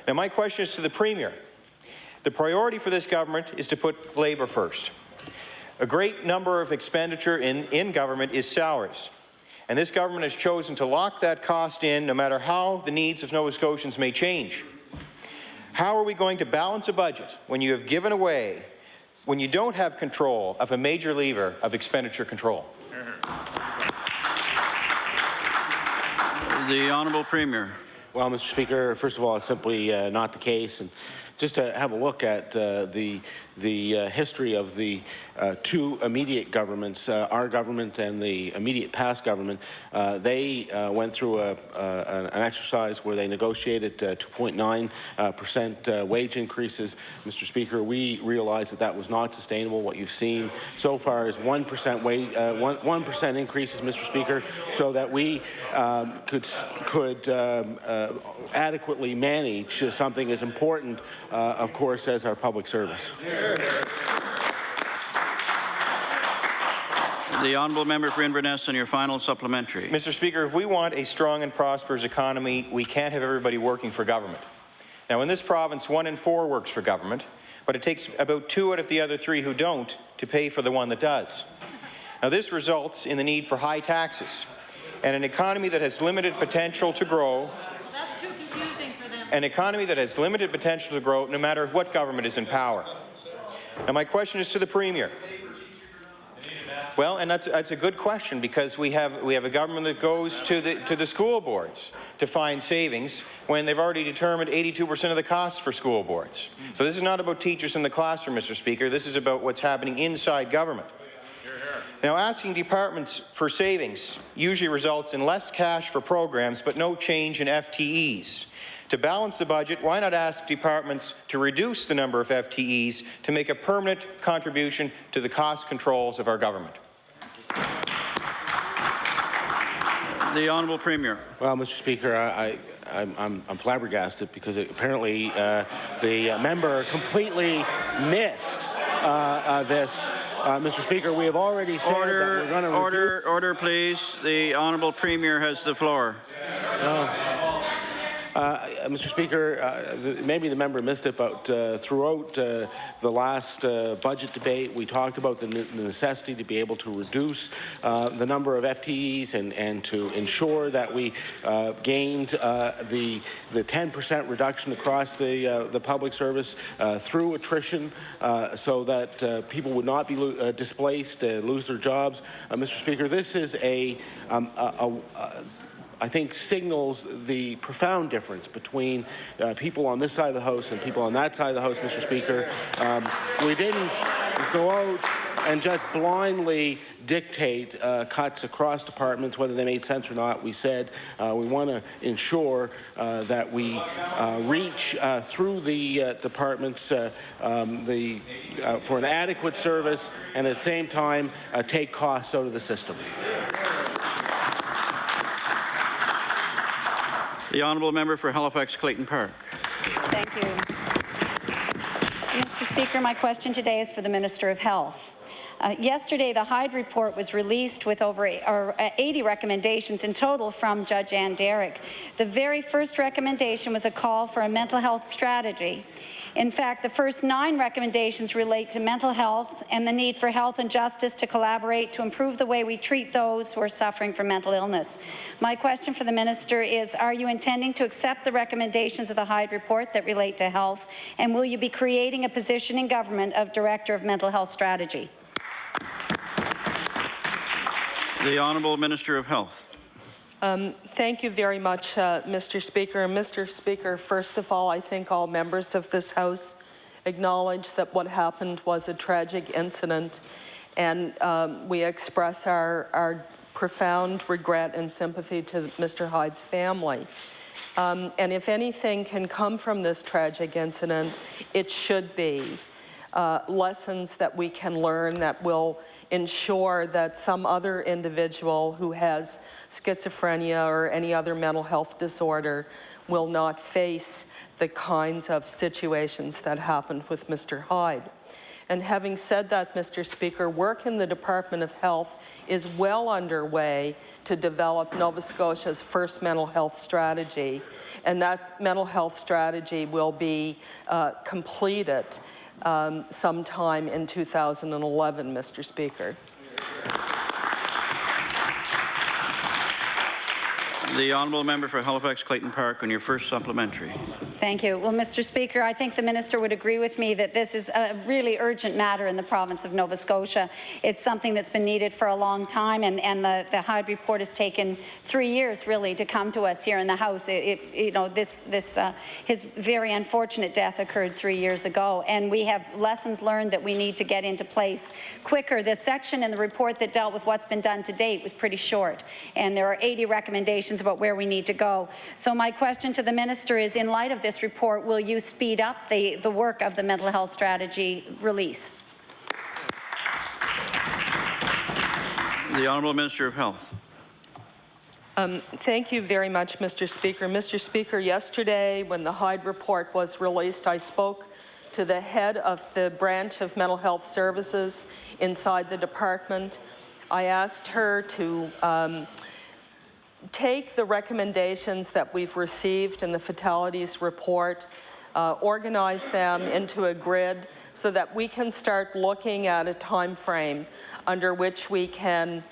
Now, my question is to the Premier. The priority for this government is to put labour first. A great number of expenditure in government is salaries. And this government has chosen to lock that cost in no matter how the needs of Nova Scotians may change. How are we going to balance a budget when you have given away, when you don't have control of a major lever of expenditure control? The Honourable Premier. Well, Mr. Speaker, first of all, it's simply not the case. And just to have a look at the history of the two immediate governments, our government and the immediate past government, they went through an exercise where they negotiated 2.9% wage increases. Mr. Speaker, we realized that that was not sustainable. What you've seen so far is 1% wage, 1% increases, Mr. Speaker, so that we could adequately manage something as important, of course, as our public service. The Honourable Member for Inverness and your final supplementary. Mr. Speaker, if we want a strong and prosperous economy, we can't have everybody working for government. Now, in this province, 1 in 4 works for government, but it takes about 2 out of the other 3 who don't to pay for the one that does. Now, this results in the need for high taxes and an economy that has limited potential to grow. That's too confusing for them. An economy that has limited potential to grow no matter what government is in power. Now, my question is to the Premier. Well, and that's a good question because we have a government that goes to the school boards to find savings when they've already determined 82% of the costs for school boards. So this is not about teachers in the classroom, Mr. Speaker. This is about what's happening inside government. Now, asking departments for savings usually results in less cash for programs but no change in FTEs. To balance the budget, why not ask departments to reduce the number of FTEs to make a permanent contribution to the cost controls of our government? The Honourable Premier. Well, Mr. Speaker, I'm flabbergasted because apparently the member completely missed this. Mr. Speaker, we have already said that we're going to order, please. The Honourable Premier has the floor. Mr. Speaker, maybe the member missed it, but throughout the last budget debate, we talked about the necessity to be able to reduce the number of FTEs and to ensure that we gained the 10% reduction across the public service through attrition so that people would not be displaced, lose their jobs. Mr. Speaker, this is I think signals the profound difference between people on this side of the House and people on that side of the House, Mr. Speaker. We didn't go out and just blindly dictate cuts across departments, whether they made sense or not. We said we want to ensure that we reach through the departments for an adequate service and at the same time take costs out of the system. The Honourable Member for Halifax Clayton Park. Thank you. Mr. Speaker, my question today is for the Minister of Health. Yesterday, the Hyde report was released with over 80 recommendations in total from Judge Ann Derrick. The very first recommendation was a call for a mental health strategy. In fact, the first 9 recommendations relate to mental health and the need for health and justice to collaborate to improve the way we treat those who are suffering from mental illness. My question for the Minister is, are you intending to accept the recommendations of the Hyde report that relate to health, and will you be creating a position in government of Director of Mental Health Strategy? The Honourable Minister of Health. Thank you very much, Mr. Speaker. Mr. Speaker, first of all, I think all members of this House acknowledge that what happened was a tragic incident, and we express our profound regret and sympathy to Mr. Hyde's family. And if anything can come from this tragic incident, it should be lessons that we can learn that will ensure that some other individual who has schizophrenia or any other mental health disorder will not face the kinds of situations that happened with Mr. Hyde. And having said that, Mr. Speaker, work in the Department of Health is well underway to develop Nova Scotia's first mental health strategy, and that mental health strategy will be completed sometime in 2011, Mr. Speaker. The Honourable Member for Halifax Clayton Park on your first supplementary. Thank you. Well, Mr. Speaker, I think the Minister would agree with me that this is a really urgent matter in the province of Nova Scotia. It's something that's been needed for a long time, and the Hyde report has taken 3 years, really, to come to us here in the House. His very unfortunate death occurred 3 years ago, and we have lessons learned that we need to get into place quicker. This section in the report that dealt with what's been done to date was pretty short, and there are 80 recommendations about where we need to go. So my question to the Minister is, in light of this report, will you speed up the work of the mental health strategy release? The Honourable Minister of Health. Thank you very much, Mr. Speaker. Mr. Speaker, yesterday when the Hyde report was released, I spoke to the head of the branch of mental health services inside the department. I asked her to take the recommendations that we've received in the fatalities report, organize them into a grid so that we can start looking at a time frame under which we can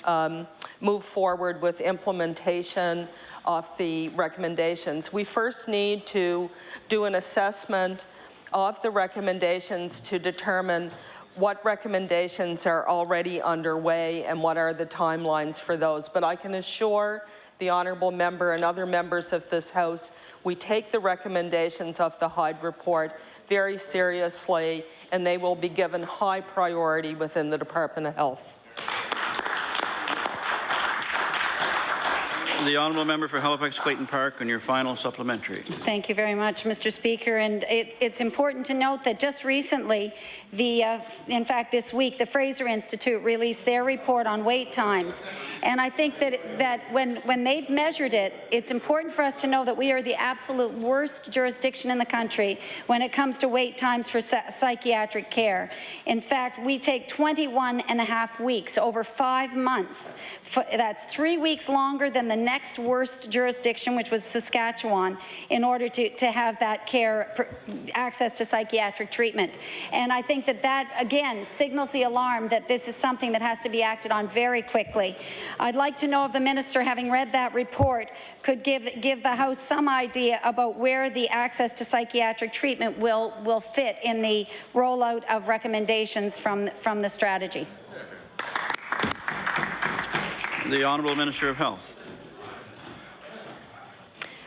move forward with implementation of the recommendations. We first need to do an assessment of the recommendations to determine what recommendations are already underway and what are the timelines for those. But I can assure the honourable member and other members of this House, we take the recommendations of the Hyde report very seriously, and they will be given high priority within the Department of Health. The honourable member for Halifax Clayton Park on your final supplementary. Thank you very much, Mr. Speaker. And it's important to note that just recently, in fact this week, the Fraser Institute released their report on wait times. And I think that when they've measured it, it's important for us to know that we are the absolute worst jurisdiction in the country when it comes to wait times for psychiatric care. In fact, we take 21.5 weeks, over 5 months. That's 3 weeks longer than the next worst jurisdiction, which was Saskatchewan, in order to have that care, access to psychiatric treatment. And I think that again, signals the alarm that this is something that has to be acted on very quickly. I'd like to know if the minister, having read that report, could give the House some idea about where the access to psychiatric treatment will fit in the rollout of recommendations from the strategy. The Honourable Minister of Health.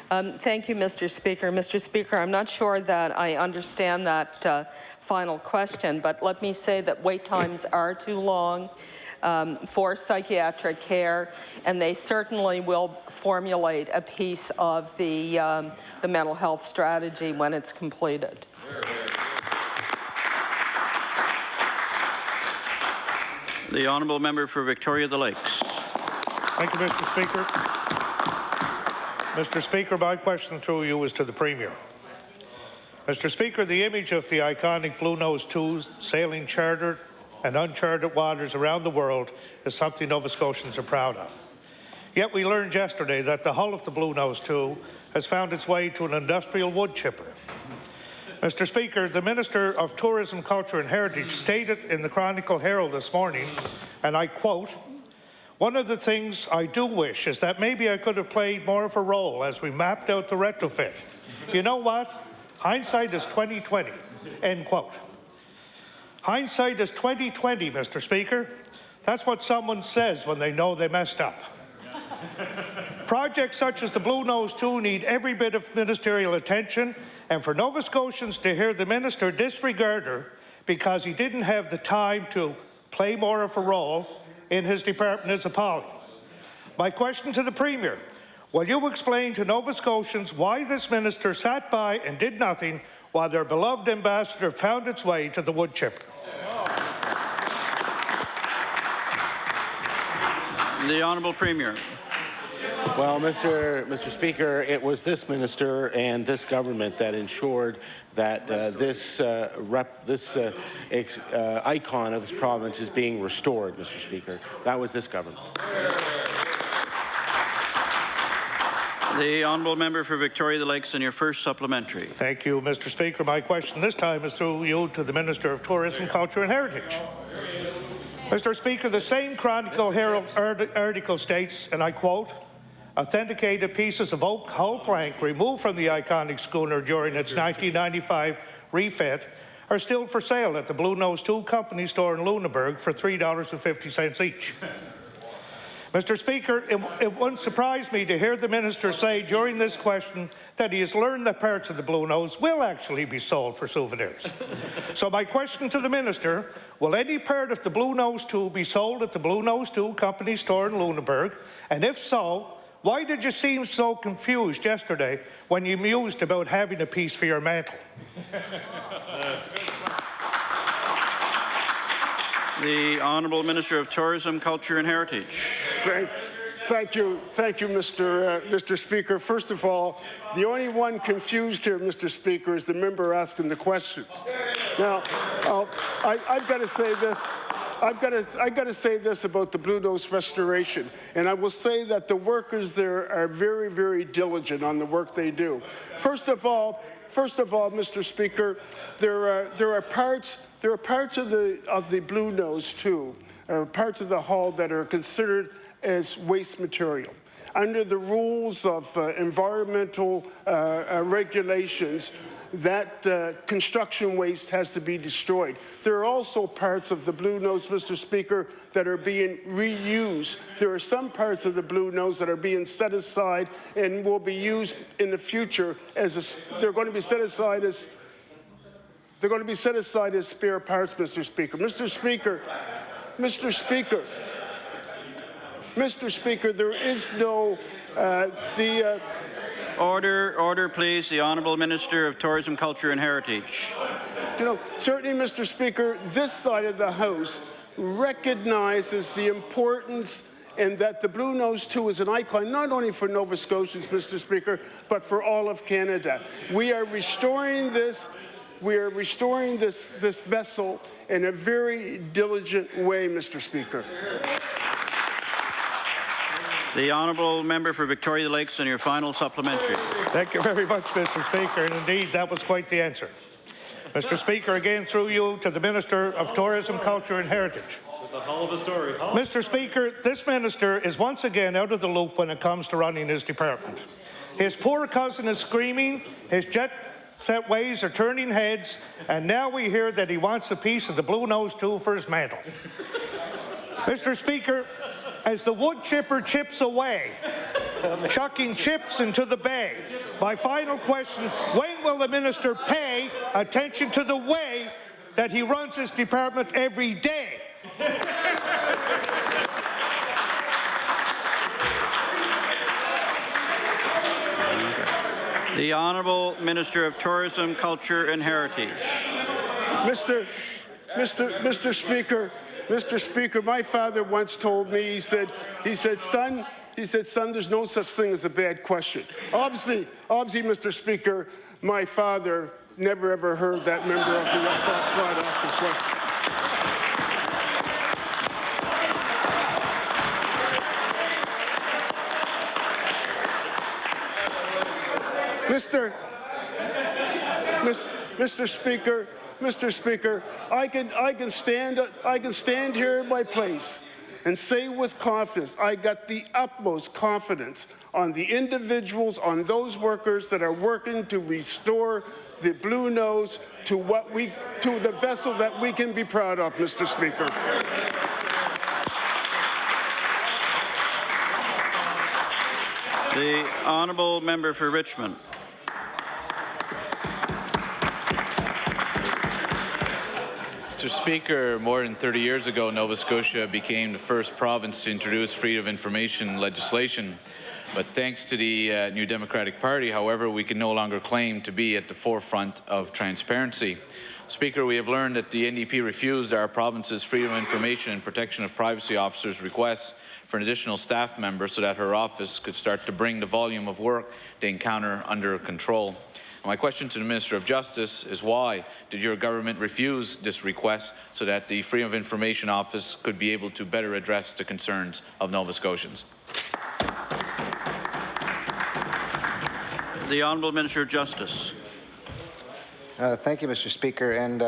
Thank you, Mr. Speaker. Mr. Speaker, I'm not sure that I understand that final question, but let me say that wait times are too long for psychiatric care, and they certainly will formulate a piece of the mental health strategy when it's completed. The Honourable Member for Victoria the Lakes. Thank you, Mr. Speaker. Mr. Speaker, my question through you is to the Premier. Mr. Speaker, the image of the iconic Blue Nose 2s sailing chartered and uncharted waters around the world is something Nova Scotians are proud of. Yet we learned yesterday that the hull of the Blue Nose 2 has found its way to an industrial wood chipper. Mr. Speaker, the Minister of Tourism, Culture and Heritage stated in the Chronicle Herald this morning, and I quote, "One of the things I do wish is that maybe I could have played more of a role as we mapped out the retrofit. You know what? Hindsight is 20/20, end quote. Hindsight is 20/20, Mr. Speaker. That's what someone says when they know they messed up. Projects such as the Blue Nose 2 need every bit of ministerial attention, and for Nova Scotians to hear the minister disregard her because he didn't have the time to play more of a role in his department is appalling. My question to the Premier, will you explain to Nova Scotians why this minister sat by and did nothing while their beloved ambassador found its way to the wood chipper? The Honourable Premier. Well, Mr. Speaker, it was this minister and this government that ensured that this icon of this province is being restored, Mr. Speaker. That was this government. The Honourable Member for Victoria the Lakes on your first supplementary. Thank you, Mr. Speaker. My question this time is through you to the Minister of Tourism, Culture and Heritage. Mr. Speaker, the same Chronicle Herald article states, and I quote, "Authenticated pieces of oak hull plank removed from the iconic schooner during its 1995 refit are still for sale at the Blue Nose 2 company store in Lunenburg for $3.50 each." Mr. Speaker, it wouldn't surprise me to hear the minister say during this question that he has learned that parts of the Blue Nose will actually be sold for souvenirs. So my question to the minister, will any part of the Blue Nose 2 be sold at the Blue Nose 2 company store in Lunenburg? And if so, why did you seem so confused yesterday when you mused about having a piece for your mantle? The Honourable Minister of Tourism, Culture and Heritage. Thank you, Mr. Speaker. First of all, the only one confused here, Mr. Speaker, is the member asking the questions. Now, I've got to say this. I've got to say this about the Blue Nose restoration, and I will say that the workers there are very, very diligent on the work they do. First of all, Mr. Speaker, there are parts of the Blue Nose too, parts of the hull that are considered as waste material. Under the rules of environmental regulations, that construction waste has to be destroyed. There are also parts of the Blue Nose, Mr. Speaker, that are being reused. There are some parts of the Blue Nose that are being set aside and will be used in the future they're going to be set aside as spare parts, Mr. Speaker. Mr. Speaker, there is no Order, please. The Honourable Minister of Tourism, Culture and Heritage. You know, certainly, Mr. Speaker, this side of the House recognizes the importance and that the Blue Nose 2 is an icon not only for Nova Scotians, Mr. Speaker, but for all of Canada. We are restoring this. We are restoring this vessel in a very diligent way, Mr. Speaker. The Honourable Member for Victoria Lakes and your final supplementary. Thank you very much, Mr. Speaker, and indeed that was quite the answer. Mr. Speaker, again through you to the Minister of Tourism, Culture and Heritage. It's a hell of a story. Mr. Speaker, this minister is once again out of the loop when it comes to running his department. His poor cousin is screaming, his jet-set ways are turning heads, and now we hear that he wants a piece of the Blue Nose 2 for his mantle. Mr. Speaker, as the wood chipper chips away, chucking chips into the bay, my final question, when will the minister pay attention to the way that he runs his department every day? The Honourable Minister of Tourism, Culture and Heritage. Mr. Speaker, my father once told me, he said, son, there's no such thing as a bad question. Obviously, Mr. Speaker, my father never ever heard that member of the South Side ask a question. Mr. Speaker, I can stand here in my place and say with confidence, I got the utmost confidence on the individuals, on those workers that are working to restore the Blue Nose to the vessel that we can be proud of, Mr. Speaker. The Honourable Member for Richmond. Mr. Speaker, more than 30 years ago, Nova Scotia became the first province to introduce freedom of information legislation. But thanks to the New Democratic Party, however, we can no longer claim to be at the forefront of transparency. Speaker, we have learned that the NDP refused our province's freedom of information and protection of privacy officers' requests for an additional staff member so that her office could start to bring the volume of work they encounter under control. My question to the Minister of Justice is why did your government refuse this request so that the Freedom of Information Office could be able to better address the concerns of Nova Scotians? The Honourable Minister of Justice. Thank you, Mr. Speaker, and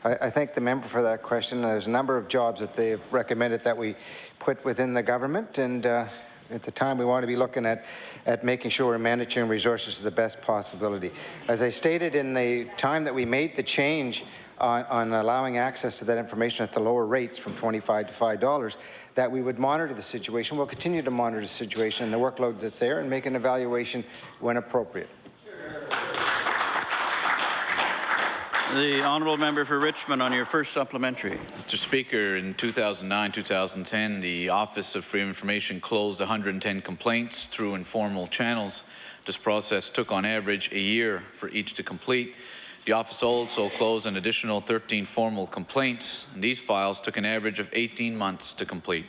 I thank the member for that question. There's a number of jobs that they've recommended that we put within the government, and at the time we want to be looking at making sure we're managing resources to the best possibility. As I stated in the time that we made the change on allowing access to that information at the lower rates from $25 to $5, that we would monitor the situation. We'll continue to monitor the situation and the workload that's there and make an evaluation when appropriate. The Honourable Member for Richmond on your first supplementary. Mr. Speaker, in 2009-2010, the Office of Freedom of Information closed 110 complaints through informal channels. This process took on average a year for each to complete. The office also closed an additional 13 formal complaints, and these files took an average of 18 months to complete.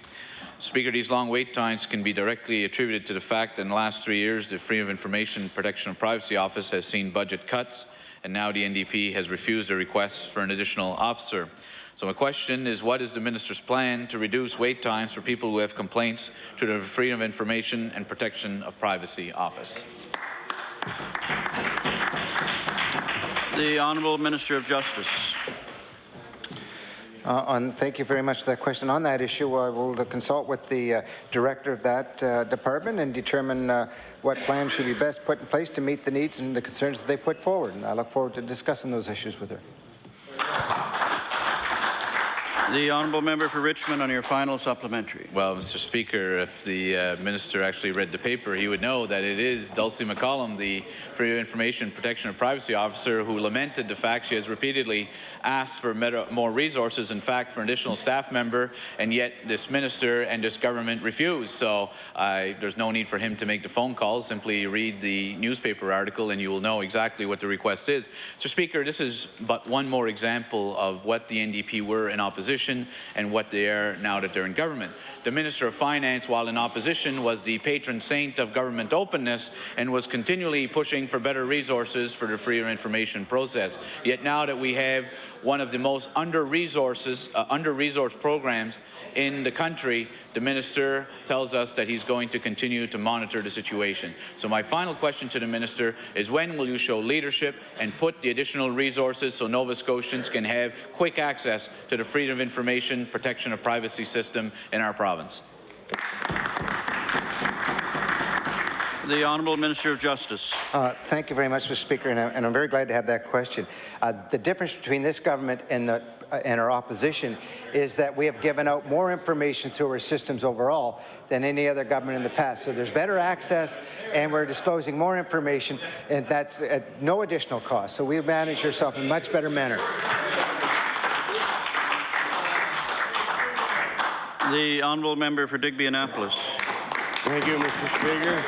Speaker, these long wait times can be directly attributed to the fact that in the last 3 years, the Freedom of Information Protection and Privacy Office has seen budget cuts, and now the NDP has refused a request for an additional officer. So my question is, what is the Minister's plan to reduce wait times for people who have complaints to the Freedom of Information and Protection of Privacy Office? The Honourable Minister of Justice. Thank you very much for that question. On that issue, I will consult with the director of that department and determine what plans should be best put in place to meet the needs and the concerns that they put forward. And I look forward to discussing those issues with her. The honourable member for Richmond on your final supplementary. Well, Mr. Speaker, if the minister actually read the paper, he would know that it is Dulcie McCollum, the Freedom of Information Protection and Privacy Officer, who lamented the fact she has repeatedly asked for more resources, in fact, for an additional staff member, and yet this minister and this government refused. So there's no need for him to make the phone calls. Simply read the newspaper article and you will know exactly what the request is. Mr. Speaker, this is but one more example of what the NDP were in opposition and what they are now that they're in government. The Minister of Finance, while in opposition, was the patron saint of government openness and was continually pushing for better resources for the freedom of information process. Yet now that we have one of the most under-resourced programs in the country, the Minister tells us that he's going to continue to monitor the situation. So my final question to the Minister is, when will you show leadership and put the additional resources so Nova Scotians can have quick access to the freedom of information, protection of privacy system in our province? The Honourable Minister of Justice. Thank you very much, Mr. Speaker, and I'm very glad to have that question. The difference between this government and our opposition is that we have given out more information through our systems overall than any other government in the past. So there's better access, and we're disclosing more information, and that's at no additional cost. So we manage ourselves in a much better manner. The Honourable Member for Digby Annapolis. Thank you, Mr. Speaker.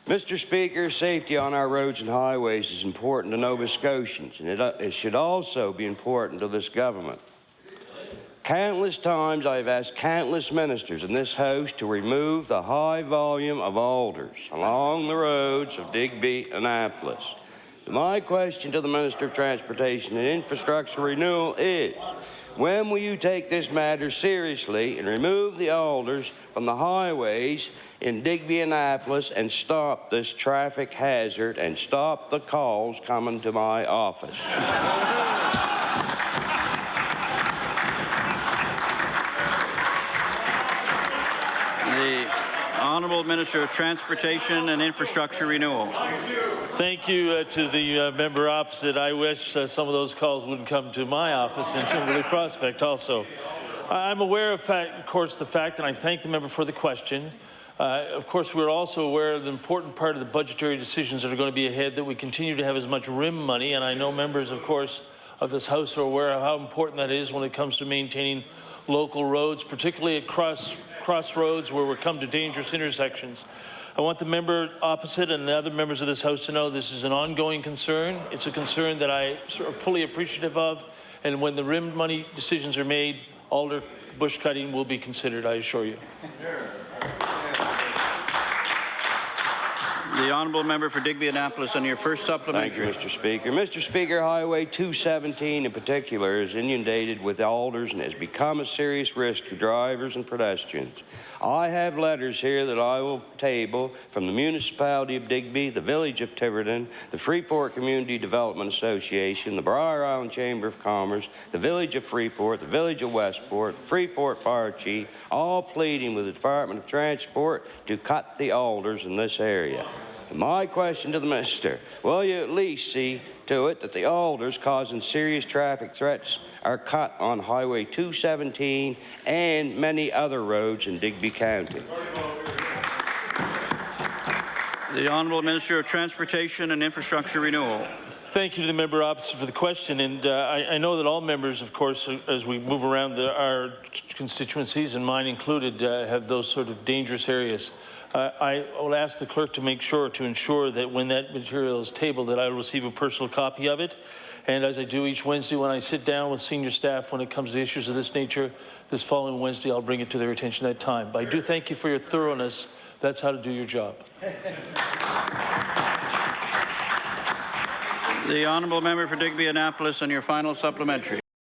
Mr. Speaker, safety on our roads and highways is important to Nova Scotians, and it should also be important to this government. Countless times I have asked countless ministers in this House to remove the high volume of alders along the roads of Digby and Annapolis. My question to the Minister of Transportation and Infrastructure Renewal is, when will you take this matter seriously and remove the alders from the highways in Digby and Annapolis and stop this traffic hazard and stop the calls coming to my office? The Honourable Minister of Transportation and Infrastructure Renewal. Thank you to the member opposite. I wish some of those calls wouldn't come to my office in Timberley Prospect also. I'm aware of the fact, and I thank the member for the question. Of course, we're also aware of the important part of the budgetary decisions that are going to be ahead, that we continue to have as much RIM money, and I know members, of course, of this House are aware of how important that is when it comes to maintaining local roads, particularly at crossroads where we come to dangerous intersections. I want the member opposite and the other members of this House to know this is an ongoing concern. It's a concern that I am fully appreciative of, and when the RIM money decisions are made, alder bush cutting will be considered, I assure you. The Honourable Member for Digby Annapolis on your first supplementary. Thank you, Mr. Speaker. Mr. Speaker, Highway 217 in particular is inundated with alders and has become a serious risk to drivers and pedestrians. I have letters here that I will table from the municipality of Digby, the village of Tiverton, the Freeport Community Development Association, the Briar Island Chamber of Commerce, the village of Freeport, the village of Westport, Freeport Fire Chief, all pleading with the Department of Transport to cut the alders in this area. And my question to the minister, will you at least see to it that the alders causing serious traffic threats are cut on Highway 217 and many other roads in Digby County? The Honourable Minister of Transportation and Infrastructure Renewal. Thank you to the member opposite for the question, and I know that all members, of course, as we move around our constituencies, and mine included, have those sort of dangerous areas. I will ask the clerk to ensure that when that material is tabled, that I will receive a personal copy of it. And as I do each Wednesday when I sit down with senior staff when it comes to issues of this nature, this following Wednesday I'll bring it to their attention at that time. But I do thank you for your thoroughness. That's how to do your job. The Honourable Member for Digby Annapolis on your final supplementary.